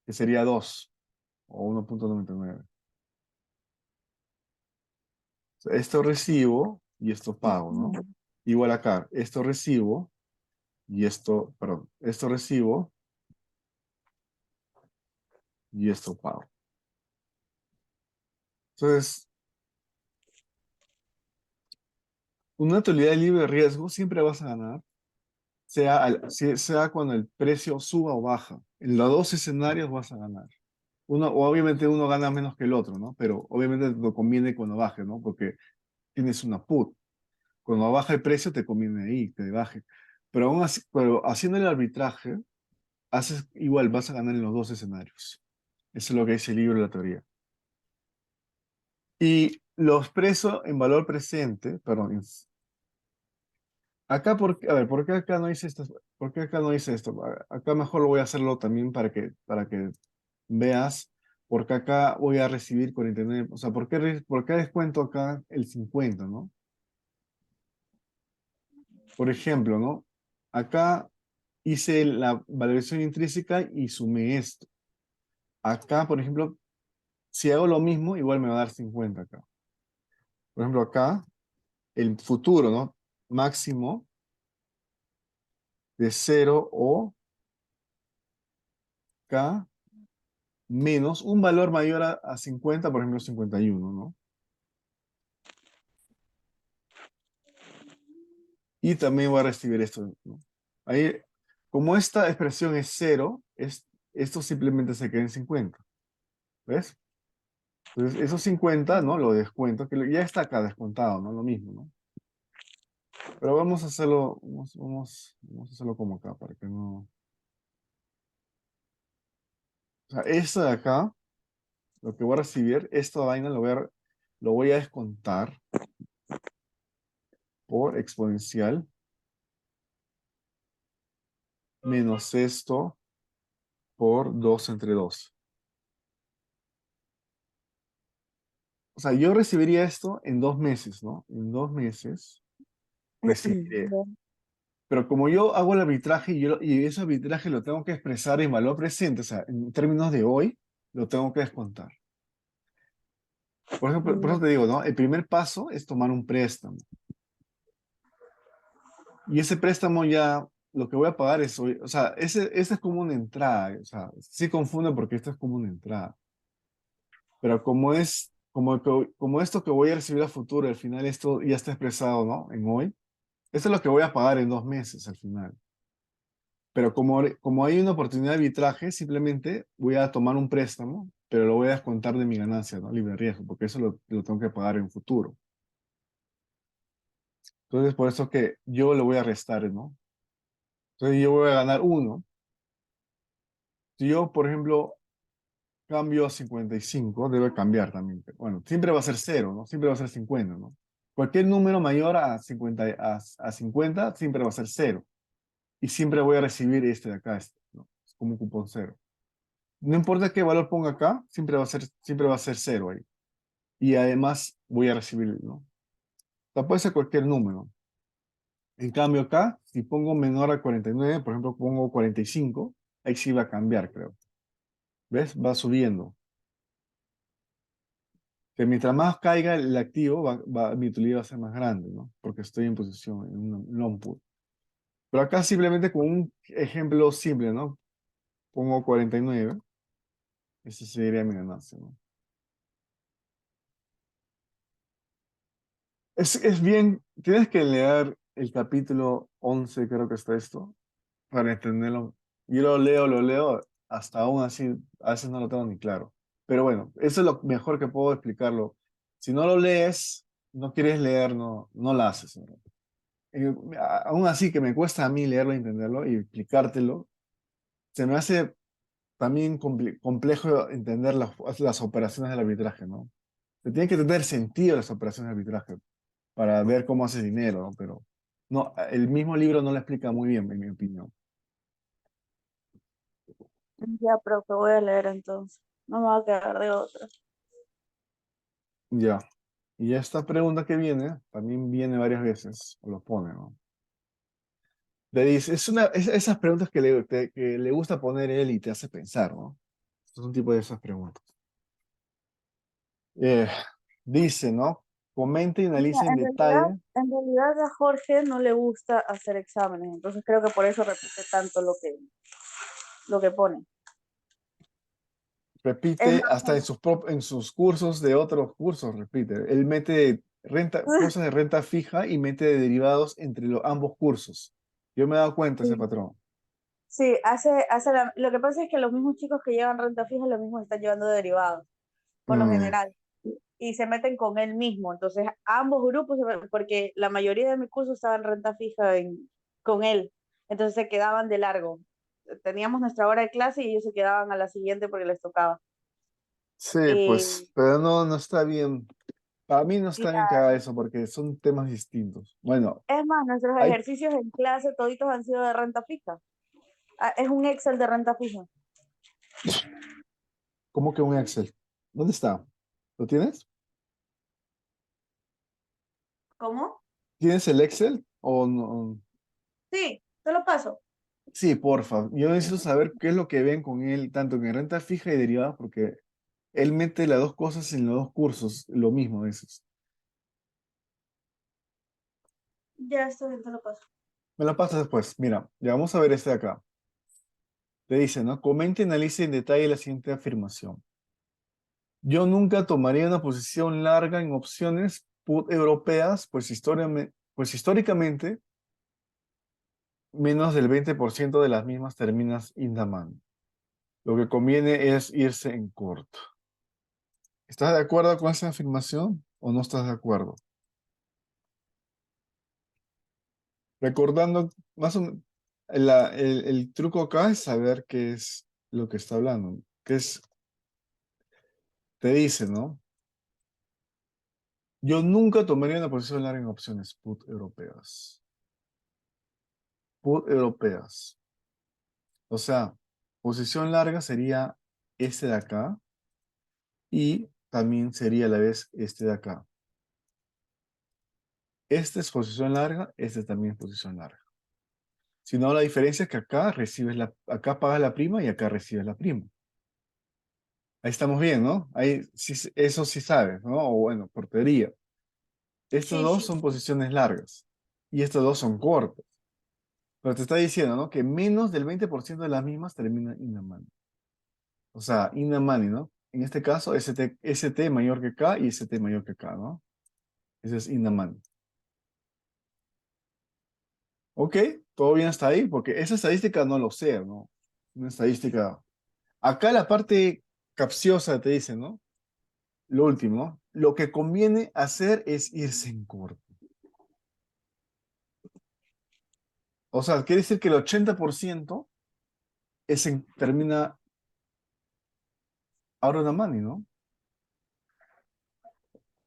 Que sería 2 o 1,99. Esto recibo y esto pago, ¿no? ujú, Igual acá, esto recibo y esto, perdón, esto recibo y esto pago. Entonces, una utilidad de libre riesgo siempre vas a ganar, sea cuando el precio suba o baja. En los dos escenarios vas a ganar. Obviamente uno gana menos que el otro, ¿no? Pero obviamente te conviene cuando baje, ¿no? Porque tienes una put. Cuando baja el precio te conviene ahí, que baje. Pero aún así, pero haciendo el arbitraje, igual vas a ganar en los dos escenarios. Eso es lo que dice el libro de la teoría. Y los presos en valor presente, perdón, acá, a ver, ¿por qué acá no hice esto? ¿Por qué acá no hice esto? Acá mejor lo voy a hacerlo también para que veas, porque acá voy a recibir 49, o sea, ¿por qué descuento acá el 50, ¿no? Por ejemplo, ¿no? Acá hice la valoración intrínseca y sumé esto. Acá, por ejemplo, si hago lo mismo, igual me va a dar 50 acá. Por ejemplo, acá, el futuro, ¿no? Máximo de 0 o acá menos un valor mayor a 50, por ejemplo 51, ¿no? Y también voy a recibir esto, ¿no? Ahí, como esta expresión es cero, esto simplemente se queda en 50. ¿Ves? Entonces, esos 50, ¿no? Lo descuento, que ya está acá descontado, ¿no? Lo mismo, ¿no? Pero vamos a hacerlo, vamos a hacerlo como acá, para que no... O sea, esto de acá, lo que voy a recibir, esta vaina lo voy a descontar por exponencial menos esto por 2 entre 2. O sea, yo recibiría esto en 2 meses, ¿no? En 2 meses recibiré. Ya. Pero como yo hago el arbitraje y ese arbitraje lo tengo que expresar en valor presente, o sea, en términos de hoy, lo tengo que descontar. Por ejemplo, por eso te digo, ¿no? El primer paso es tomar un préstamo. Y ese préstamo ya, lo que voy a pagar es hoy, o sea, ese es como una entrada, o sea, sí confunde porque esto es como una entrada. Pero como esto que voy a recibir a futuro, al final esto ya está expresado, ¿no? En hoy, esto es lo que voy a pagar en 2 meses al final. Pero como hay una oportunidad de arbitraje, simplemente voy a tomar un préstamo, pero lo voy a descontar de mi ganancia, ¿no? Libre riesgo, porque eso lo tengo que pagar en futuro. Entonces, por eso que yo lo voy a restar, ¿no? Entonces, yo voy a ganar uno. Si yo, por ejemplo, cambio a 55, debe cambiar también. Bueno, siempre va a ser cero, ¿no? Siempre va a ser 50, ¿no? Cualquier número mayor a 50, a 50 siempre va a ser cero. Y siempre voy a recibir este de acá, este, ¿no? Es como un cupón cero. No importa qué valor ponga acá, siempre va a ser cero ahí. Y además voy a recibir, ¿no? O sea, puede ser cualquier número. En cambio acá, si pongo menor a 49, por ejemplo, pongo 45, ahí sí va a cambiar, creo. ¿Ves? Va subiendo. Que mientras más caiga el activo, mi utilidad va a ser más grande, ¿no? Porque estoy en posición, en un long put. Pero acá simplemente con un ejemplo simple, ¿no? Pongo 49, ese sería mi ganancia, ¿no? Es bien, tienes que leer el capítulo 11, creo que está esto, para entenderlo. Yo lo leo, hasta aún así, a veces no lo tengo ni claro. Pero bueno, eso es lo mejor que puedo explicarlo. Si no lo lees, no quieres leer, no lo haces, ¿no? Aún así que me cuesta a mí leerlo, entenderlo y explicártelo, se me hace también complejo entender las operaciones del arbitraje, ¿no? Se tiene que tener sentido las operaciones de arbitraje para ver cómo hace dinero, ¿no? Pero no, el mismo libro no lo explica muy bien, en mi opinión. Ya, profe, voy a leer entonces. No me va a quedar de otra. Ya. Y esta pregunta que viene, también viene varias veces, o lo pone, ¿no? Le dice, esas preguntas que le gusta poner él y te hace pensar, ¿no? Es un tipo de esas preguntas. Eh, dice, ¿no? Comenta y Mira, analiza en en realidad, detalle, en realidad a Jorge no le gusta hacer exámenes, entonces creo que por eso repite tanto lo que pone. Es repite hasta más, en sus cursos de otros cursos, repite. Él mete cosas de renta fija y mete derivados entre ambos cursos. Yo me he dado cuenta de ese sí, patrón. sí, lo que pasa es que los mismos chicos que llevan renta fija, los mismos están llevando derivados, por lo Mm, general, y se meten con él mismo. Entonces, ambos grupos, porque la mayoría de mi curso estaba en renta fija con él, entonces se quedaban de largo. Teníamos nuestra hora de clase y ellos se quedaban a la siguiente porque les tocaba. sí, Eh, pues, pero no está bien. Para mí no y está bien que haga eso porque son temas distintos. Bueno, es más, nuestros hay ejercicios en clase toditos han sido de renta fija. Ah, es un Excel de renta fija. como que un Excel. ¿Dónde está? ¿Lo tienes? ¿Cómo? ¿Tienes el Excel o no? Sí, te lo paso. Sí, porfa. Yo necesito saber qué es lo que ven con él, tanto en renta fija y derivados, porque él mete las dos cosas en los dos cursos, lo mismo a veces. Ya estoy, te lo paso. Me lo pasas después. Mira, ya vamos a ver este de acá. Te dice, ¿no? Comente y analice en detalle la siguiente afirmación. Yo nunca tomaría una posición larga en opciones put europeas, pues históricamente menos del 20% de las mismas terminas in the money. Lo que conviene es irse en corto. ¿Estás de acuerdo con esa afirmación o no estás de acuerdo? Recordando, más o menos, el truco acá es saber qué es lo que está hablando. ¿Qué es? Te dice, ¿no? Yo nunca tomaría una posición larga en opciones put europeas. Put europeas. O sea, posición larga sería este de acá y también sería a la vez este de acá. Esta es posición larga, este también es posición larga. Si no, la diferencia es que acá pagas la prima y acá recibes la prima. Ahí estamos bien, ¿no? Ahí sí, eso sí sabes, ¿no? O bueno, por teoría. Estos Sí, dos sí, son sí. posiciones largas y estos dos son cortos. Pero te está diciendo, ¿no? Que menos del 20% de las mismas terminan in the money. O sea, in the money, ¿no? En este caso, ST mayor que K y ST mayor que K, ¿no? Ese es in the money. Ok, todo bien hasta ahí, porque esa estadística no lo sé, ¿no? Una estadística. Acá la parte capciosa te dice, ¿no? Lo último, lo que conviene hacer es irse en corto. O sea, quiere decir que el 80% termina out of the money, ¿no?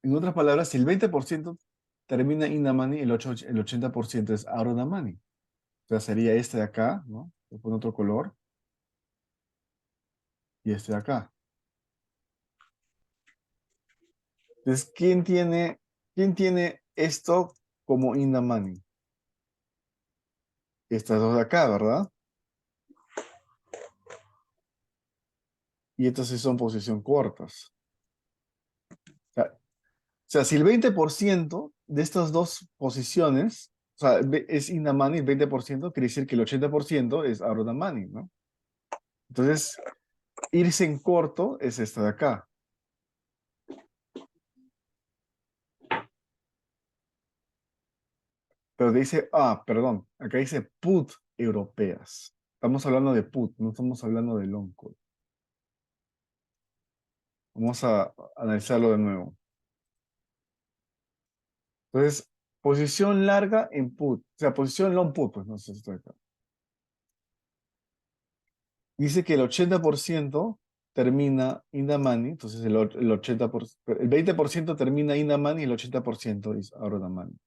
En otras palabras, si el 20% termina in the money, el 80% es out of the money. O sea, sería este de acá, ¿no? Le pone otro color y este de acá. Entonces, ¿quién tiene esto como in the money? Estas dos de acá, ¿verdad? Y estas sí son posición cortas. O sea, si el 20% de estas dos posiciones, o sea, es in the money, el 20%, quiere decir que el 80% es out of the money, ¿no? Entonces, irse en corto es esta de acá. Pero dice, perdón, acá dice put europeas. Estamos hablando de put, no estamos hablando de long call. Vamos a analizarlo de nuevo. Entonces, posición larga en put, o sea, posición long put, pues no sé si está acá. Dice que el 80% termina in the money, entonces el 80%, el 20% termina in the money y el 80% es out of the money.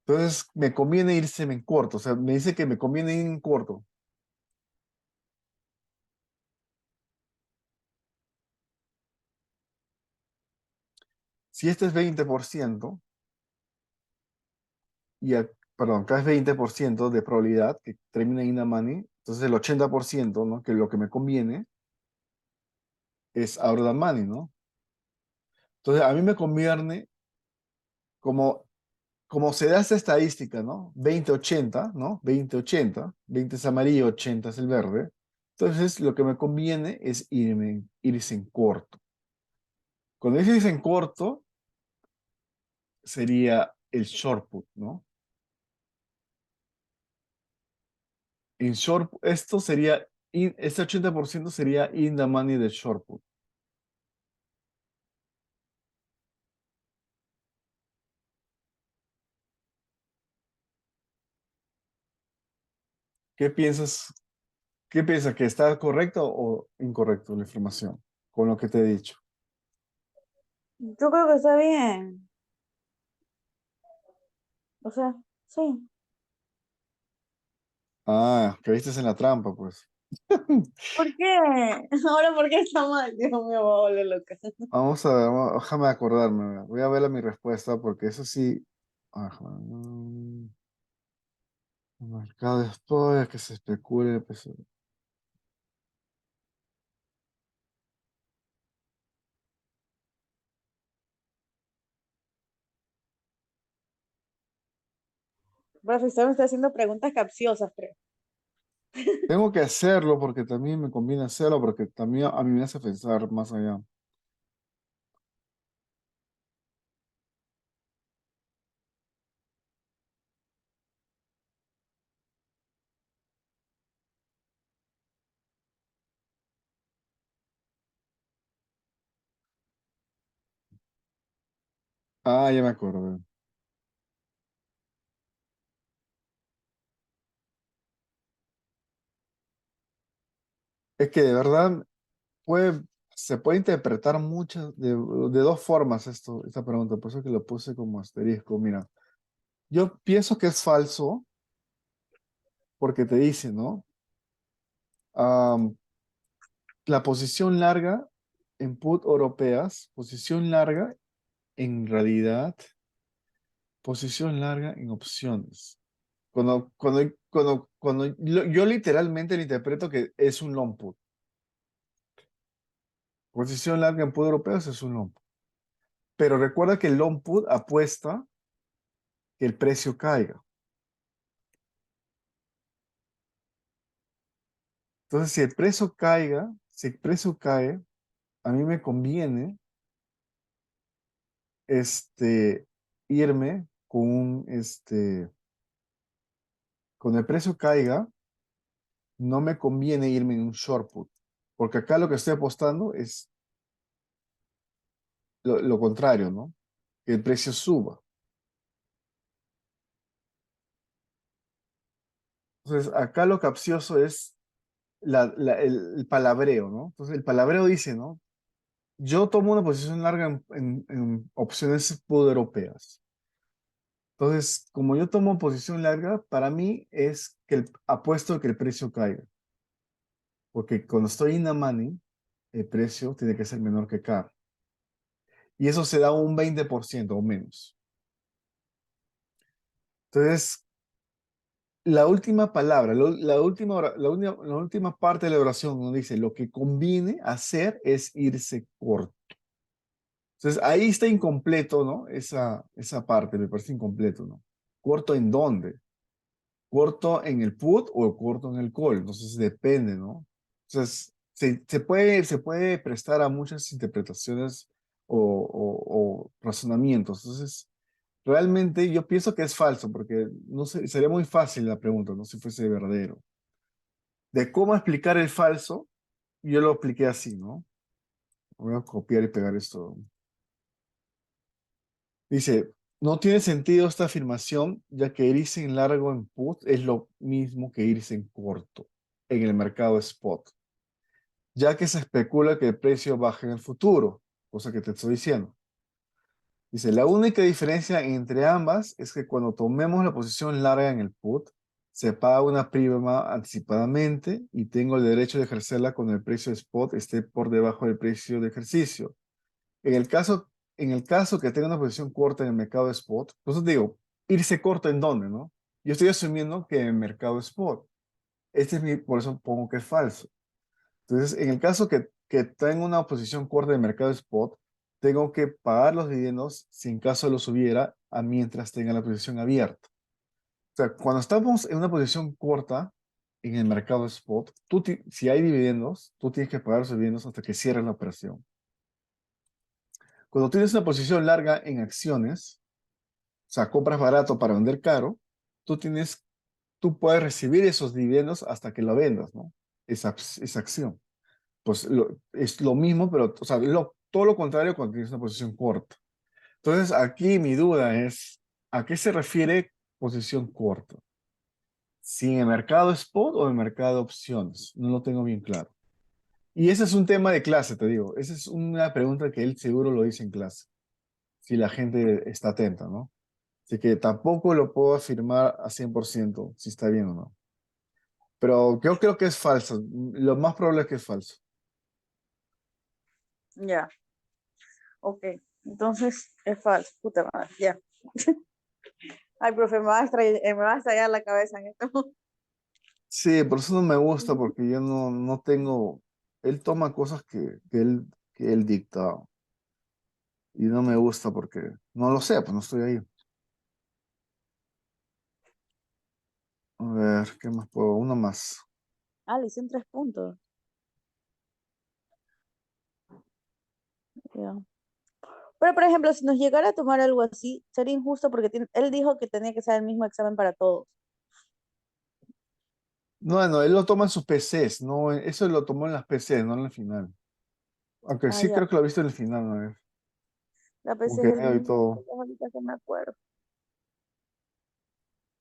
Entonces, me conviene irse en corto, o sea, me dice que me conviene ir en corto. Si este es 20%, perdón, acá es 20% de probabilidad que termine in the money, entonces el 80%, ¿no? Que lo que me conviene es out of the money, ¿no? Entonces, a mí me conviene como se da esta estadística, ¿no? 20-80, ¿no? 20-80, 20 es amarillo, 80 es el verde. Entonces, lo que me conviene es irse en corto. Cuando irse en corto, sería el short put, ¿no? En short, este 80% sería in the money del short put. ¿Qué piensas? ¿Qué piensas? ¿Que está correcto o incorrecto la información con lo que te he dicho? Yo creo que está bien. O sea, sí. Caíste en la trampa, pues. ¿Por qué? Ahora, ¿por qué está mal? Dios mío, me voy a volver loca. Vamos a ver, déjame acordarme. Voy a ver mi respuesta porque eso sí. Ajá, el mercado después que se especule. Pues, Profesor, me está haciendo preguntas capciosas, creo. Tengo que hacerlo porque también me conviene hacerlo, porque también a mí me hace pensar más allá. Ah, ya me acordé. Es que de verdad puede, se puede interpretar muchas, de dos formas esta pregunta, por eso que lo puse como asterisco. Mira, yo pienso que es falso porque te dice, ¿no? Am, la posición larga en put europeas, posición larga en realidad, posición larga en opciones. Cuando yo literalmente le interpreto que es un long put. Posición larga en put europeas es un long put. Pero recuerda que el long put apuesta que el precio caiga. Entonces, si el precio cae, a mí me conviene este, irme con el precio caiga, no me conviene irme en un short put, porque acá lo que estoy apostando es lo contrario, ¿no? Que el precio suba. Entonces, acá lo capcioso es el palabreo, ¿no? Entonces, el palabreo dice, ¿no? Yo tomo una posición larga en opciones put europeas. Entonces, como yo tomo posición larga, para mí es que apuesto que el precio caiga. Porque cuando estoy in the money, el precio tiene que ser menor que CAR. Y eso se da un 20% o menos. Entonces, la última palabra, la última parte de la oración nos dice, lo que conviene hacer es irse corto. Entonces, ahí está incompleto, ¿no? Esa parte me parece incompleto, ¿no? ¿Corto en dónde? ¿Corto en el put o corto en el call? Entonces, depende, ¿no? Entonces, se puede prestar a muchas interpretaciones o razonamientos. Entonces, realmente yo pienso que es falso, porque no sé, sería muy fácil la pregunta, ¿no? Si fuese verdadero. De cómo explicar el falso, yo lo expliqué así, ¿no? Voy a copiar y pegar esto. Dice, no tiene sentido esta afirmación, ya que irse en largo en put es lo mismo que irse en corto en el mercado spot, ya que se especula que el precio baje en el futuro, cosa que te estoy diciendo. Dice, la única diferencia entre ambas es que cuando tomemos la posición larga en el put, se paga una prima anticipadamente y tengo el derecho de ejercerla cuando el precio de spot esté por debajo del precio de ejercicio. En el caso, en el caso que tenga una posición corta en el mercado de spot, entonces digo, irse corto en dónde, ¿no? Yo estoy asumiendo que en el mercado spot. Por eso pongo que es falso. Entonces, en el caso que tenga una posición corta de mercado spot, tengo que pagar los dividendos si en caso los hubiera a mientras tenga la posición abierta. O sea, cuando estamos en una posición corta en el mercado spot, si hay dividendos, tú tienes que pagar los dividendos hasta que cierres la operación. Cuando tienes una posición larga en acciones, o sea, compras barato para vender caro, tú puedes recibir esos dividendos hasta que lo vendas, ¿no? Esa acción. Pues es lo mismo, pero, o sea, todo lo contrario cuando tienes una posición corta. Entonces, aquí mi duda es, ¿a qué se refiere posición corta? ¿Si en el mercado spot o en el mercado de opciones? No lo tengo bien claro. Y ese es un tema de clase, te digo. Esa es una pregunta que él seguro lo dice en clase, si la gente está atenta, ¿no? Así que tampoco lo puedo afirmar a 100% si está bien o no. Pero yo creo que es falso. Lo más probable es que es falso. Ya, ok. Entonces es falso, puta madre, ya. Ay, profe, me va a estallar la cabeza en esto. Sí, por eso no me gusta, porque yo no tengo. Él toma cosas que él dicta y no me gusta porque no lo sé, pues no estoy ahí. A ver, ¿qué más puedo? Uno más. Ah, le hicieron 3 puntos. Ya. Pero, por ejemplo, si nos llegara a tomar algo así, sería injusto porque él dijo que tenía que ser el mismo examen para todos. No, no, él lo toma en sus PCs, no, eso lo tomó en las PCs, no en el final. Aunque Ah, sí ya. creo que lo he visto en el final, ¿no? La Como PC que es el y mismo. todo. Ahorita que me acuerdo.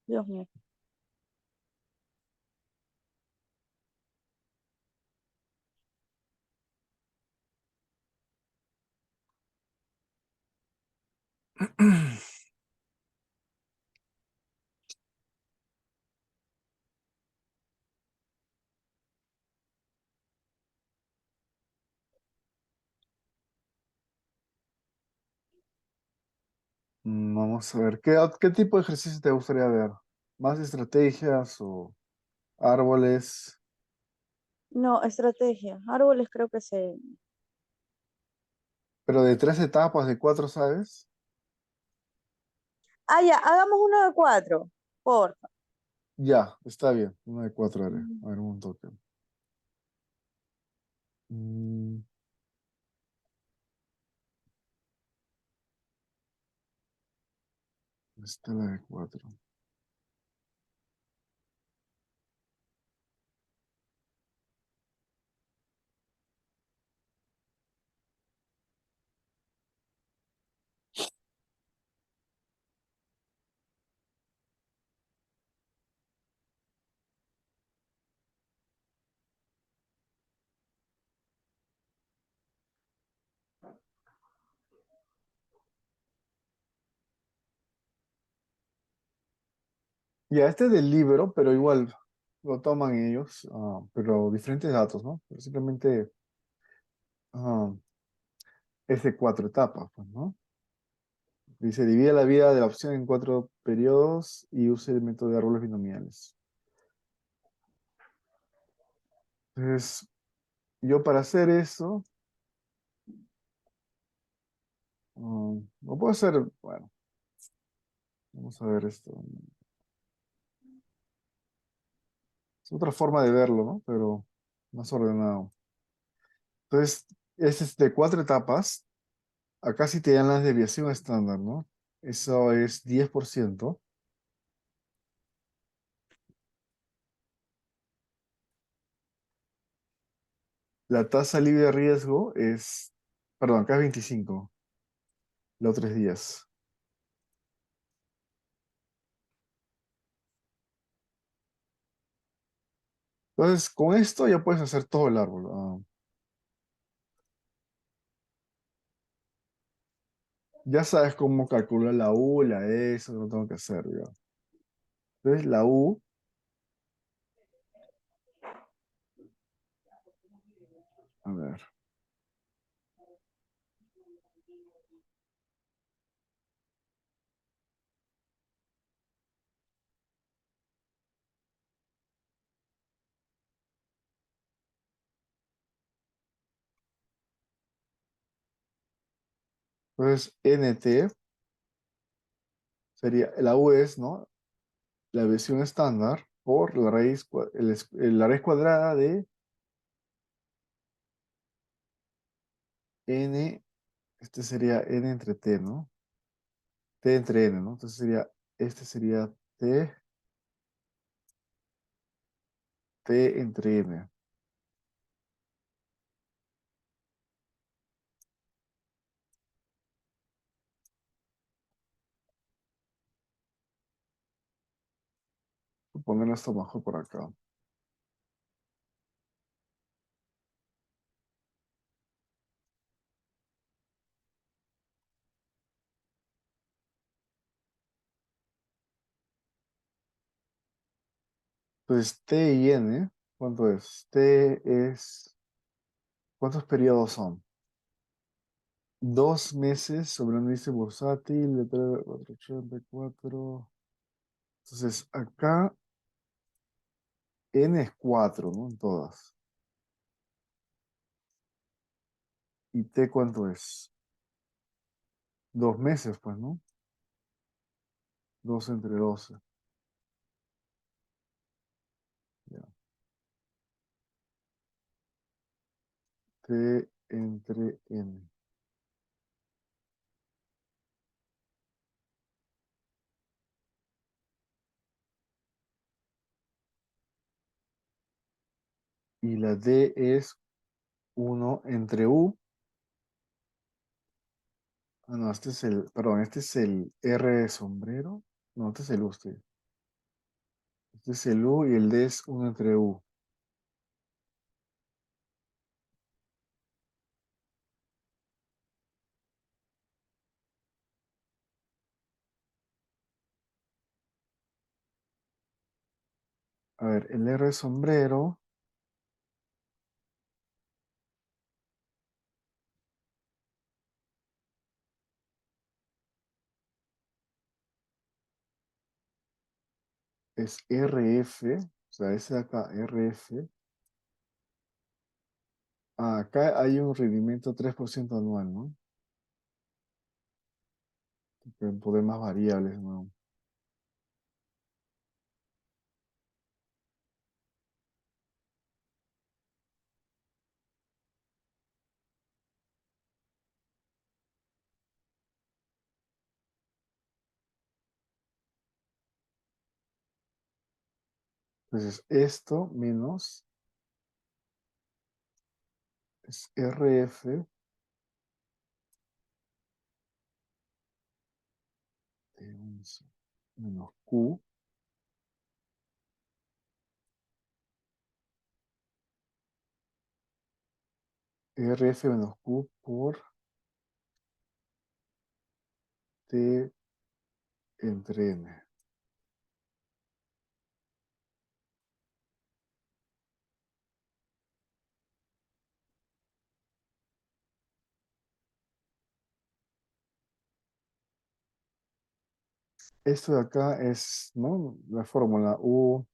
Dios mío. Vamos a ver, ¿qué tipo de ejercicio te gustaría ver? ¿Más estrategias o árboles? No, estrategia. Árboles creo que se. Pero de 3 etapas, de 4, ¿sabes? Ah, ya, hagamos uno de 4. Porfa. Ya, está bien. Una de 4 haré. Mm. A ver, un toque. Mm, esta es la de 4. Ya, este es del libro, pero igual lo toman ellos, pero diferentes datos, ¿no? Pero simplemente ah, es de 4 etapas, pues, ¿no? Dice, divide la vida de la opción en 4 periodos y use el método de árboles binomiales. Entonces, yo para hacer eso, lo puedo hacer, bueno, vamos a ver esto. Es otra forma de verlo, ¿no? Pero más ordenado. Entonces, este es de 4 etapas. Acá sí te dan la desviación estándar, ¿no? Eso es 10%. La tasa libre de riesgo es, perdón, acá es 25, la otra es 10. Entonces, con esto ya puedes hacer todo el árbol. Ya sabes cómo calcular la U, la E, eso no tengo que hacer, ya. Entonces, la U, a ver, entonces NT sería, la U es, ¿no? La versión estándar por la raíz, la raíz cuadrada de N, este sería N entre T, ¿no? T entre N, ¿no? Entonces sería, este sería T, T entre N. Voy a poner esto mejor por acá. Entonces T y N, ¿cuánto es? T es, ¿cuántos periodos son? 2 meses sobre un índice bursátil de 484. Entonces acá N es 4, ¿no? En todas. ¿Y T cuánto es? 2 meses, pues, ¿no? 2 entre 12. Ya. T entre N. Y la D es 1 entre U. Ah, no, este es perdón, este es el R de sombrero. No, este es el U, este. Este es el U y el D es 1 entre U. A ver, el R de sombrero es RF, o sea, ese de acá, RF. Ah, acá hay un rendimiento 3% anual, ¿no? Pueden poner más variables, ¿no? Entonces, esto menos es RF de 11 menos Q, RF menos Q por T entre N. Esto de acá es, ¿no? La fórmula U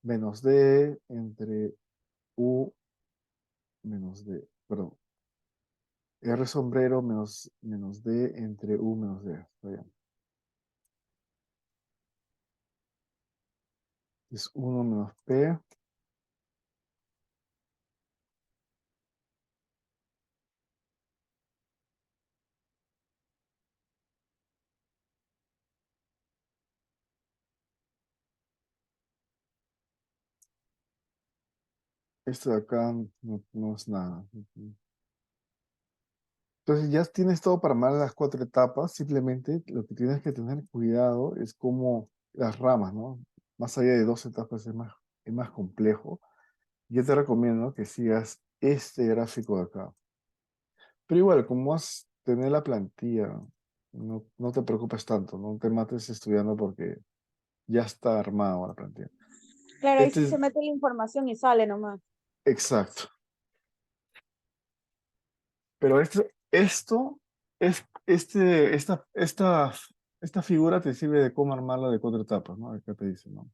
menos D entre U menos D, perdón, R sombrero menos D entre U menos D. Está bien. Es 1 menos P. Esto de acá no es nada. Entonces ya tienes todo para armar las 4 etapas. Simplemente lo que tienes que tener cuidado es como las ramas, ¿no? Más allá de 2 etapas es más complejo. Yo te recomiendo que sigas este gráfico de acá. Pero igual, como vas a tener la plantilla, no te preocupes tanto, no te mates estudiando porque ya está armado la plantilla. Claro, ahí Este sí es se mete la información y sale nomás. exacto. Pero esto esta figura te sirve de cómo armarla de 4 etapas, ¿no? Acá te dice, ¿no?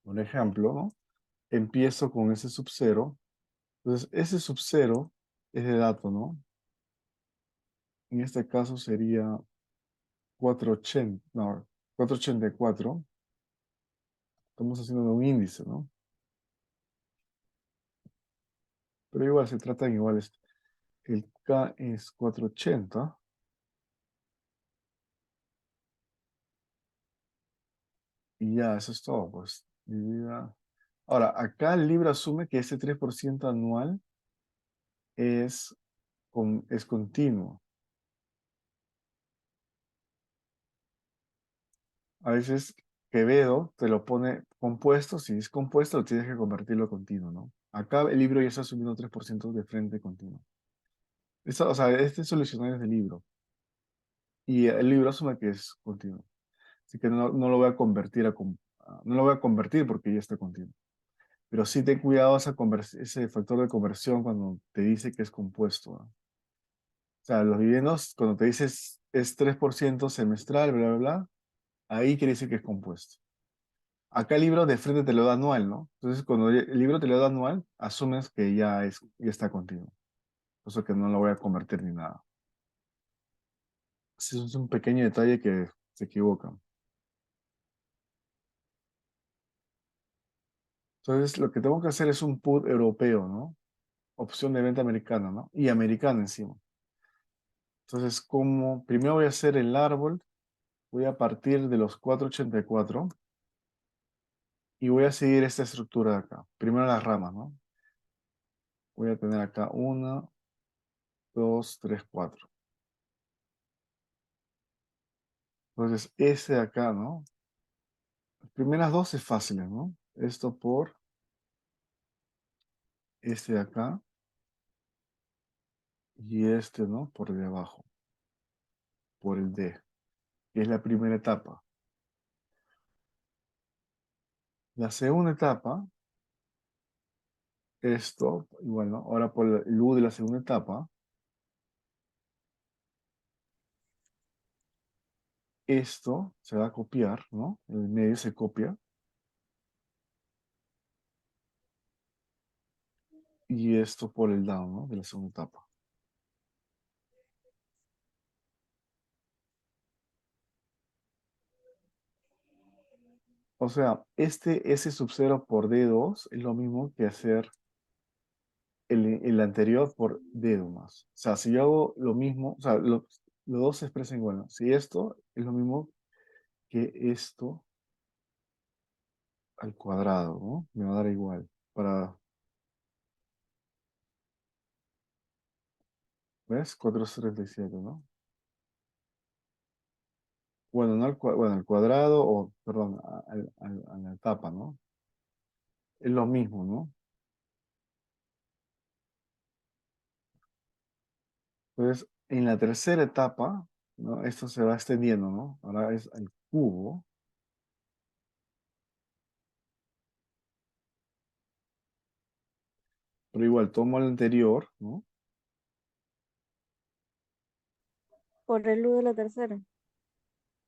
Por ejemplo, ¿no? Empiezo con ese sub cero. Entonces, ese sub cero es de dato, ¿no? En este caso sería 480, no, 484. Estamos haciendo un índice, ¿no? Pero igual se tratan iguales. El K es 480 y ya, eso es todo, pues. Ahora, acá el libro asume que ese 3% anual es, es continuo. A veces Quevedo te lo pone compuesto, si es compuesto, tienes que convertirlo a continuo, ¿no? Acá el libro ya está asumiendo 3% de frente continuo. O sea, este solucionario es del libro. Y el libro asume que es continuo. Así que no lo voy a convertir no lo voy a convertir porque ya está continuo. Pero sí ten cuidado ese factor de conversión cuando te dice que es compuesto, ¿no? O sea, los dividendos, cuando te dices es 3% semestral, bla, bla, bla, ahí quiere decir que es compuesto. Acá el libro de frente te lo da anual, ¿no? Entonces, cuando el libro te lo da anual, asumes que ya está continuo. Por eso que no lo voy a convertir ni nada. Ese es un pequeño detalle que se equivocan. Entonces, lo que tengo que hacer es un put europeo, ¿no? Opción de venta americana, ¿no? Y americana encima. Entonces, como primero voy a hacer el árbol, voy a partir de los 484 y voy a seguir esta estructura de acá. Primero las ramas, ¿no? Voy a tener acá 1, 2, 3, 4. Entonces, este de acá, ¿no? Las primeras dos es fáciles, ¿no? Esto por este de acá y este, ¿no? Por el de abajo, por el D, que es la primera etapa. La segunda etapa, esto, y bueno, ahora por el U de la segunda etapa, esto se va a copiar, ¿no? El medio se copia y esto por el down, ¿no? De la segunda etapa. O sea, este S sub 0 por D2 es lo mismo que hacer el anterior por D2 más. O sea, si yo hago lo mismo, o sea, los dos se expresan igual, ¿no? Si esto es lo mismo que esto al cuadrado, ¿no? Me va a dar igual. ¿Ves? 437, ¿no? Bueno, no bueno, al cuadrado o, perdón, a la etapa, ¿no? Es lo mismo, ¿no? Entonces, en la tercera etapa, ¿no? Esto se va extendiendo, ¿no? Ahora es el cubo, pero igual tomo el anterior, ¿no? Por el U de la tercera.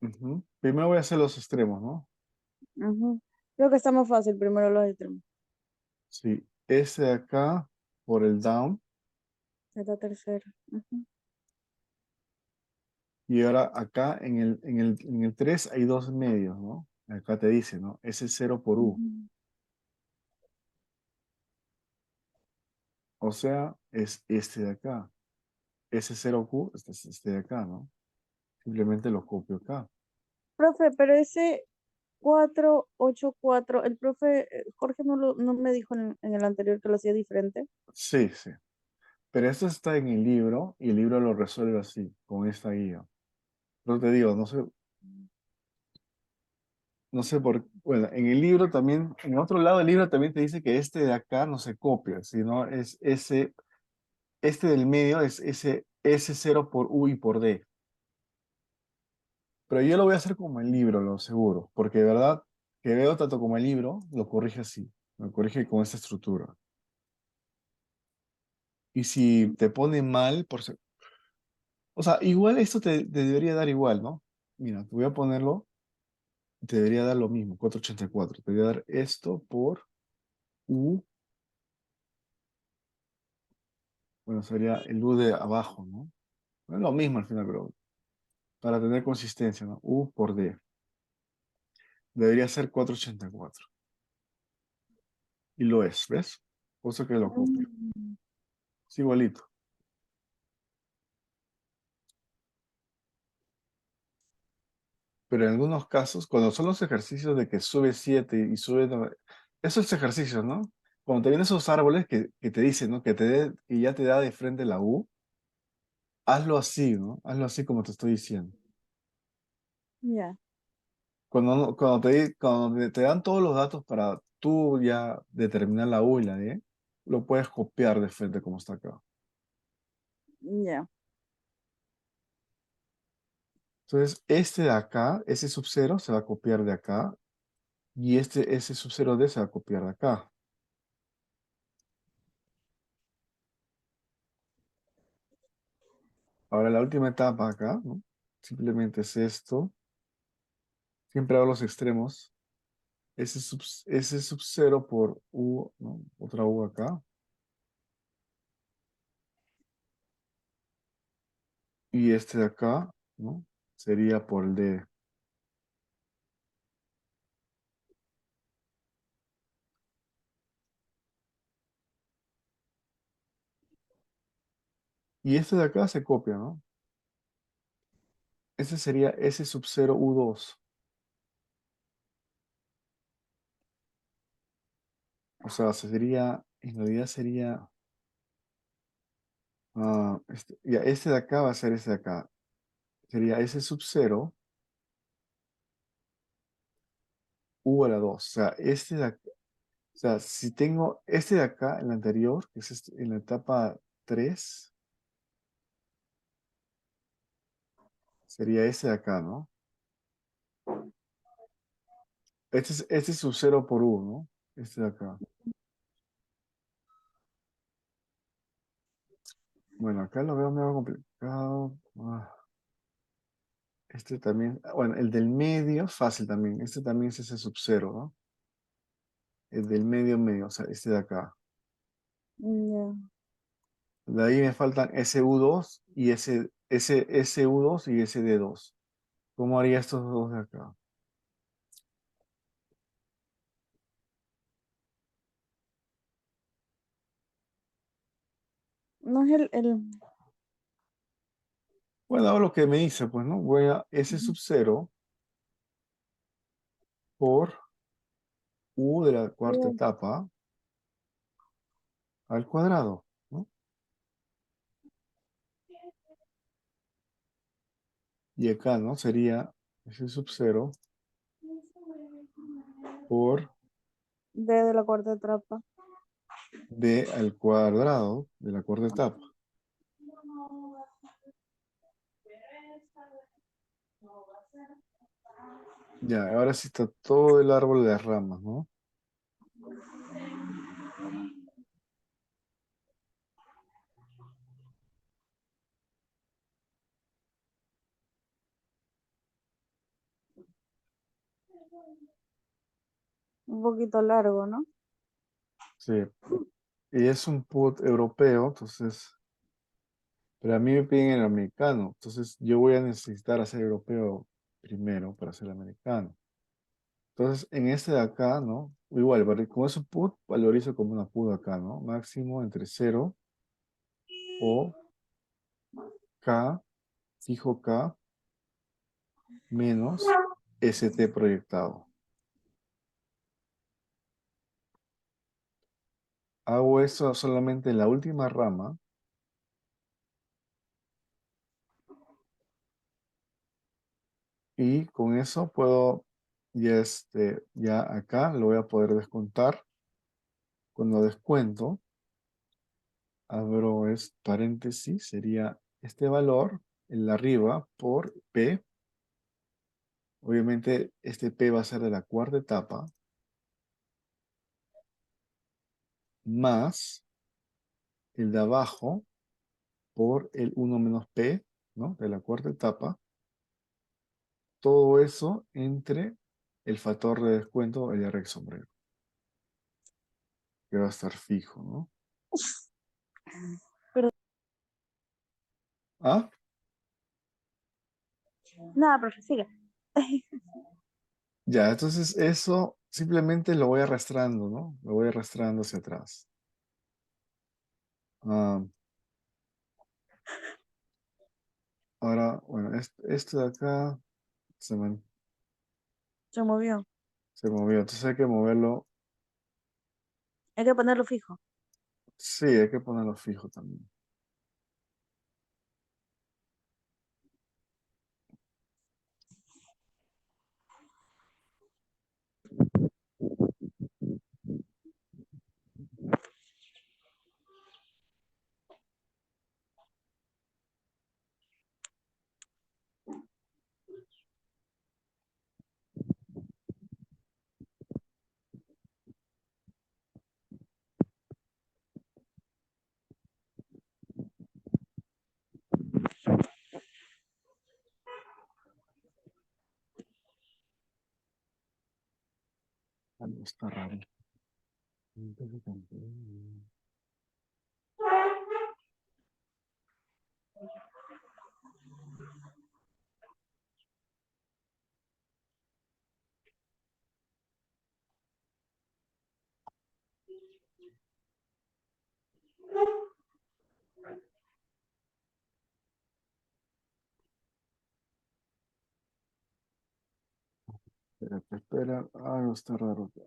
Ujú. Primero voy a hacer los extremos, ¿no? Ujú. Creo que está más fácil primero los extremos. Sí, este de acá por el down Es la tercera. Ujú, y ahora acá en el 3 hay dos medios, ¿no? Acá te dice, ¿no? Ese es 0 por U. ujú. O sea, es este de acá. Ese 0Q, este es este de acá, ¿no? Simplemente lo copio acá. Profe, pero ese 484, el profe Jorge no me dijo en el anterior que lo hacía diferente. Sí, sí. Pero esto está en el libro y el libro lo resuelve así, con esta guía. No te digo, no sé bueno, en el libro también, en otro lado del libro también te dice que este de acá no se copia, sino es este del medio es ese S0 por U y por D. Pero yo lo voy a hacer como el libro, lo seguro, porque de verdad que veo tanto como el libro, lo corrige así, lo corrige con esta estructura. Y si te pone mal, o sea, igual esto te debería dar igual, ¿no? Mira, te voy a ponerlo, te debería dar lo mismo, 484. Te voy a dar esto por U, bueno, sería el U de abajo, ¿no? Es lo mismo al final, pero para tener consistencia, ¿no? U por D. Debería ser 484. Y lo es, ¿ves? Cosa que lo copio. Mm, Es igualito. Pero en algunos casos, cuando son los ejercicios de que sube 7 y sube 9, esos ejercicios, ¿no? Cuando te vienen esos árboles que te dicen, ¿no? Que ya te da de frente la U, hazlo así, ¿no? Hazlo así como te estoy diciendo. ya, Cuando te dan todos los datos para tú ya determinar la U y la D, lo puedes copiar de frente como está acá. ya. Entonces, este de acá, ese sub 0 se va a copiar de acá y ese sub 0 D se va a copiar de acá. Ahora la última etapa acá, ¿no? Simplemente es esto. Siempre hago los extremos. Ese sub 0 por U, ¿no? Otra U acá. Y este de acá, ¿no? Sería por el D. Y este de acá se copia, ¿no? Este sería S sub 0 U2. O sea, sería, en realidad sería, ya, este de acá va a ser este de acá. Sería S sub 0 U a la 2. O sea, este de acá, o sea, si tengo este de acá, en la anterior, que es en la etapa 3, sería ese de acá, ¿no? Este es sub 0 por U, ¿no? Este de acá. Bueno, acá lo veo medio complicado. Este también, bueno, el del medio, fácil también. Este también es ese sub 0, ¿no? El del medio, o sea, este de acá. Ya. De ahí me faltan SU2 y SU2 y SD2. ¿Cómo haría estos dos de acá? No es el... Bueno, ahora lo que me dice, pues, ¿no? Voy a S Ujú. sub 0 por U de la cuarta etapa al cuadrado, ¿no? Y acá, ¿no? Sería S sub 0 por D de la cuarta etapa. D al cuadrado de la cuarta etapa. Ya, ahora sí está todo el árbol de las ramas, ¿no? Un poquito largo, ¿no? Sí. Y es un PUT europeo, entonces, pero a mí me piden el americano, entonces yo voy a necesitar hacer europeo primero para hacer americano. Entonces, en este de acá, ¿no? Igual, como es un PUT, valorizo como una PUT acá, ¿no? Máximo entre 0 o K, fijo K, menos ST proyectado. Hago eso solamente en la última rama y con eso puedo, ya acá lo voy a poder descontar. Cuando descuento, abro paréntesis, sería este valor, el de arriba, por P. Obviamente este P va a ser de la cuarta etapa, más el de abajo por el 1 menos P, ¿no? De la cuarta etapa. Todo eso entre el factor de descuento, el R sombrero, que va a estar fijo, ¿no? Pero Ah, nada, profe, sigue. ya, entonces eso simplemente lo voy arrastrando, ¿no? Lo voy arrastrando hacia atrás. Ah, ahora, bueno, esto de acá se, man- Se movió. se movió, entonces hay que moverlo. Hay que ponerlo fijo. Sí, hay que ponerlo fijo también. Algo está raro. Espérate, espera. Algo está raro acá.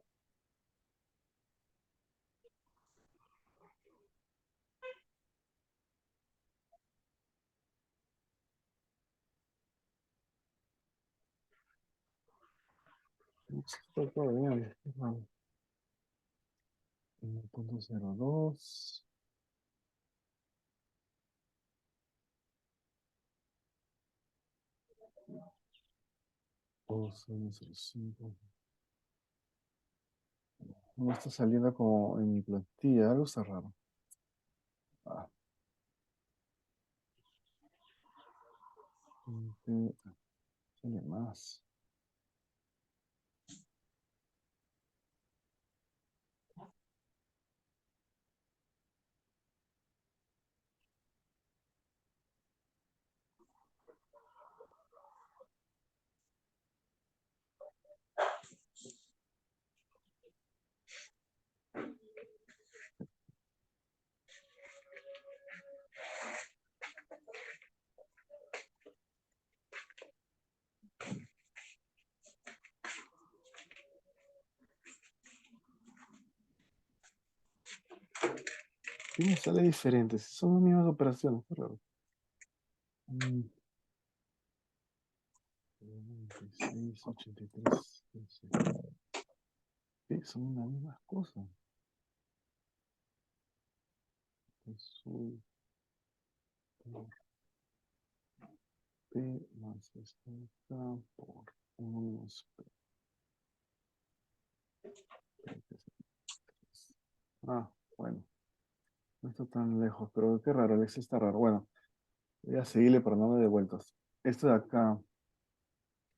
Está todo bien. 1.02. 0.05. No está saliendo como en mi plantilla. Algo está raro. Ah, tiene más. ¿Qué me sale diferente? Si son las mismas operaciones. Qué raro. 96, 83, 15. Sí, son las mismas cosas. Azul por P más esta acá por 1 menos P. Ah, bueno, no está tan lejos, pero qué raro, Alex está raro. Bueno, voy a seguirle para no darle de vueltas. Esto de acá,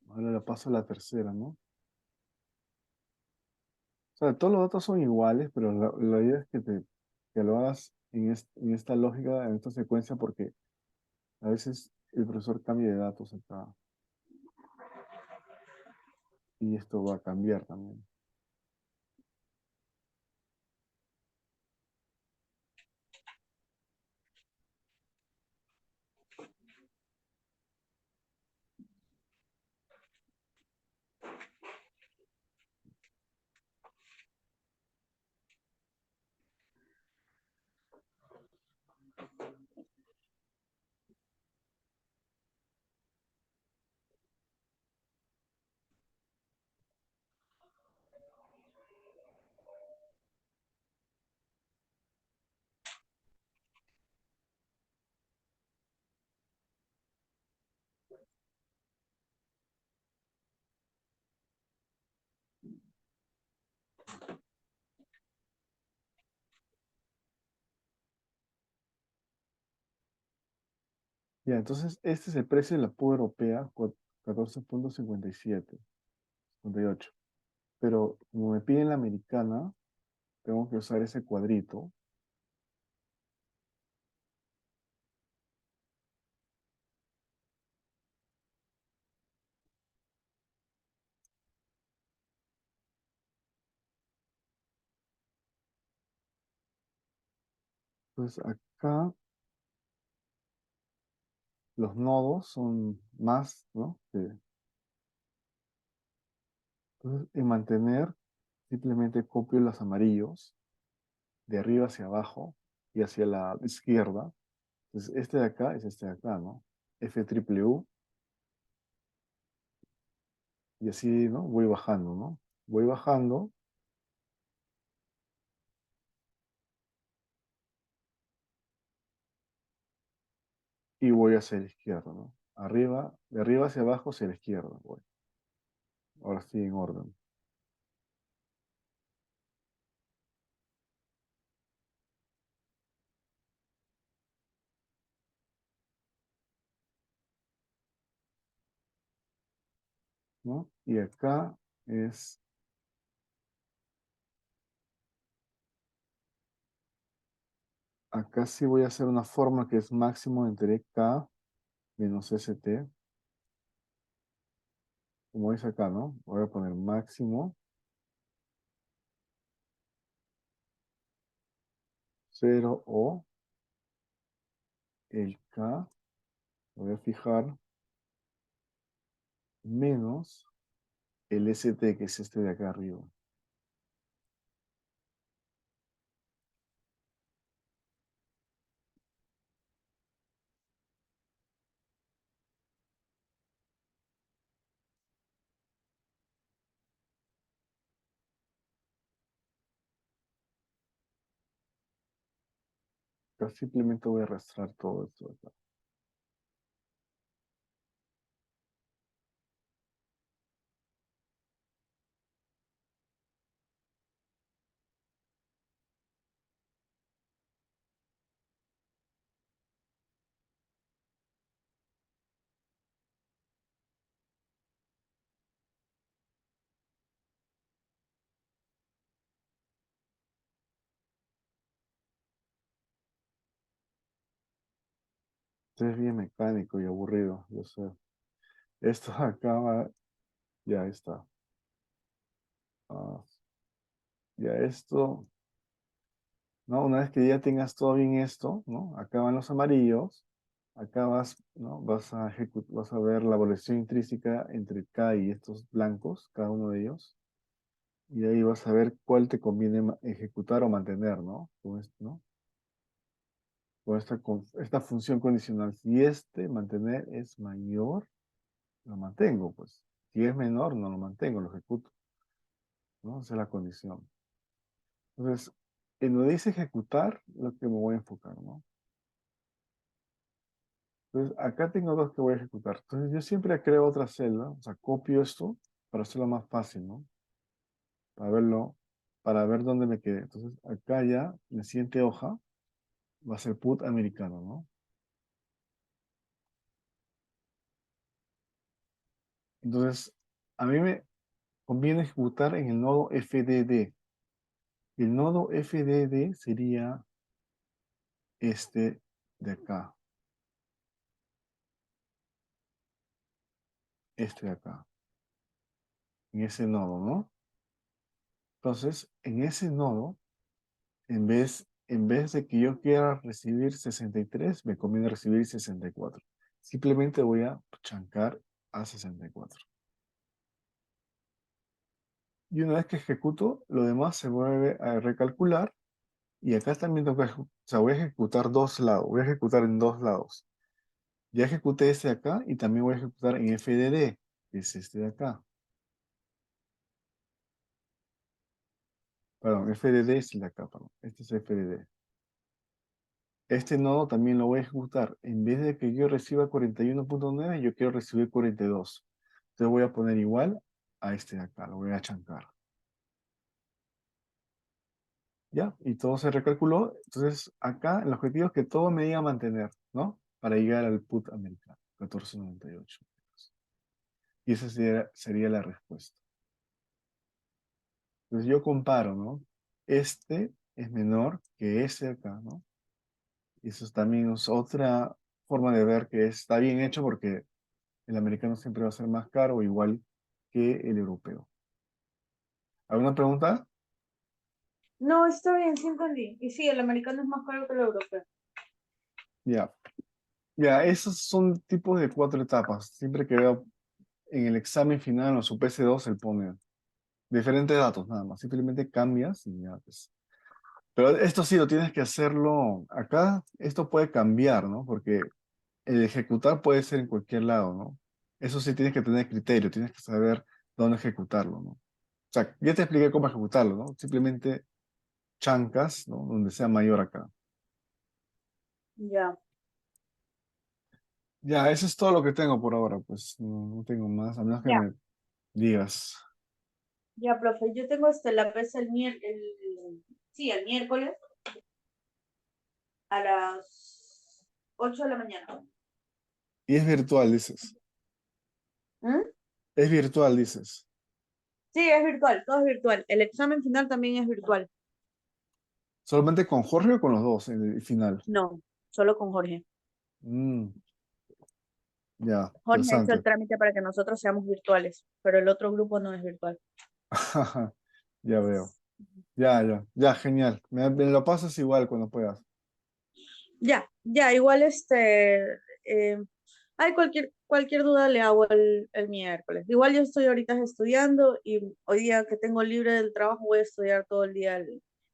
ahora le paso a la tercera, ¿no? O sea, todos los datos son iguales, pero la idea es que lo hagas en esta lógica, en esta secuencia, porque a veces el profesor cambia de datos acá y esto va a cambiar también. Ya, entonces este es el precio de la PUA europea, 14.57, 58. Pero como me piden la americana, tengo que usar ese cuadrito. Entonces acá los nodos son más, ¿no? Entonces en mantener, simplemente copio los amarillos de arriba hacia abajo y hacia la izquierda. Entonces este de acá es este de acá, ¿no? F triple U y así, ¿no? Voy bajando, ¿no? Voy bajando y voy hacia la izquierda, ¿no? Arriba, de arriba hacia abajo hacia la izquierda, voy. Ahora estoy en orden, ¿no? Y acá es, acá sí voy a hacer una forma que es máximo entre K menos ST, como dice acá, ¿no? Voy a poner máximo 0 o el K, lo voy a fijar menos el ST, que es este de acá arriba. Acá simplemente voy a arrastrar todo esto de acá. Esto es bien mecánico y aburrido, yo sé. Esto acá va, ya está. Ah, ya esto, ¿no? Una vez que ya tengas todo bien esto, ¿no? Acá van los amarillos. Acá vas, ¿no? Vas a ver la evaluación intrínseca entre K y estos blancos, cada uno de ellos. Y ahí vas a ver cuál te conviene ejecutar o mantener, ¿no? Con esto, ¿no? Esta función condicional. Si este mantener es mayor, lo mantengo, pues. Si es menor, no lo mantengo, lo ejecuto, ¿no? Esa es la condición. Entonces, en donde dice ejecutar, lo que me voy a enfocar, ¿no? Entonces, acá tengo dos que voy a ejecutar. Entonces, yo siempre creo otra celda, o sea, copio esto para hacerlo más fácil, ¿no? Para verlo, para ver dónde me quedé. Entonces, acá ya, en la siguiente hoja, va a ser put americano, ¿no? Entonces, a mí me conviene ejecutar en el nodo FDD. El nodo FDD sería este de acá, este de acá, en ese nodo, ¿no? Entonces, en ese nodo, en vez de que yo quiera recibir 63, me conviene recibir 64. Simplemente voy a chancar a 64. Y una vez que ejecuto, lo demás se vuelve a recalcular. Y acá también tengo que, o sea, voy a ejecutar dos lados, voy a ejecutar en dos lados. Ya ejecuté este de acá y también voy a ejecutar en FDD, que es este de acá. Perdón, FDD es el de acá, perdón. Este es FDD. Este nodo también lo voy a ejecutar. En vez de que yo reciba 41.9, yo quiero recibir 42. Entonces voy a poner igual a este de acá, lo voy a chancar. ¿Ya? Y todo se recalculó. Entonces acá el objetivo es que todo me diga mantener, ¿no? Para llegar al put americano, 1498. Y esa sería la respuesta. Entonces yo comparo, ¿no? Este es menor que ese acá, ¿no? Y eso también es otra forma de ver que está bien hecho porque el americano siempre va a ser más caro, igual que el europeo. ¿Alguna pregunta? No, está bien, sí entendí. Y sí, el americano es más caro que el europeo. Ya. Ya, esos son tipos de cuatro etapas. Siempre que veo en el examen final o su PC2, él pone diferentes datos nada más. Simplemente cambias y ya, pues. Pero esto sí lo tienes que hacerlo acá. Esto puede cambiar, ¿no? Porque el ejecutar puede ser en cualquier lado, ¿no? Eso sí tienes que tener criterio, tienes que saber dónde ejecutarlo, ¿no? O sea, ya te expliqué cómo ejecutarlo, ¿no? Simplemente chancas, ¿no? Donde sea mayor acá. Ya, Ya, eso es todo lo que tengo por ahora, pues no tengo más, a menos que ya, me digas. ya, profe. Yo tengo la pesa el miércoles, sí, el miércoles a las 8 de la mañana. Y es virtual, dices. ¿Mm? Es virtual, dices. Sí, es virtual, todo es virtual. El examen final también es virtual. ¿Solamente con Jorge o con los dos en el final? No, solo con Jorge. Mm, ya, Jorge hizo interesante. el trámite para que nosotros seamos virtuales, pero el otro grupo no es virtual. Ya veo. Ya, genial. Me lo pasas igual cuando puedas. Ya, ya, igual Ay, cualquier duda le hago el miércoles. Igual yo estoy ahorita estudiando y hoy día que tengo libre del trabajo voy a estudiar todo el día